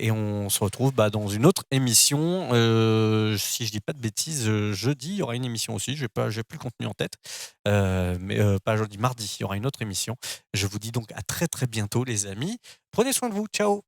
Et on se retrouve dans une autre émission. Si je dis pas de bêtises, jeudi, il y aura une émission aussi. J'ai plus le contenu en tête. Mais pas jeudi, mardi, il y aura une autre émission. Je vous dis donc à très très bientôt, les amis. Prenez soin de vous. Ciao.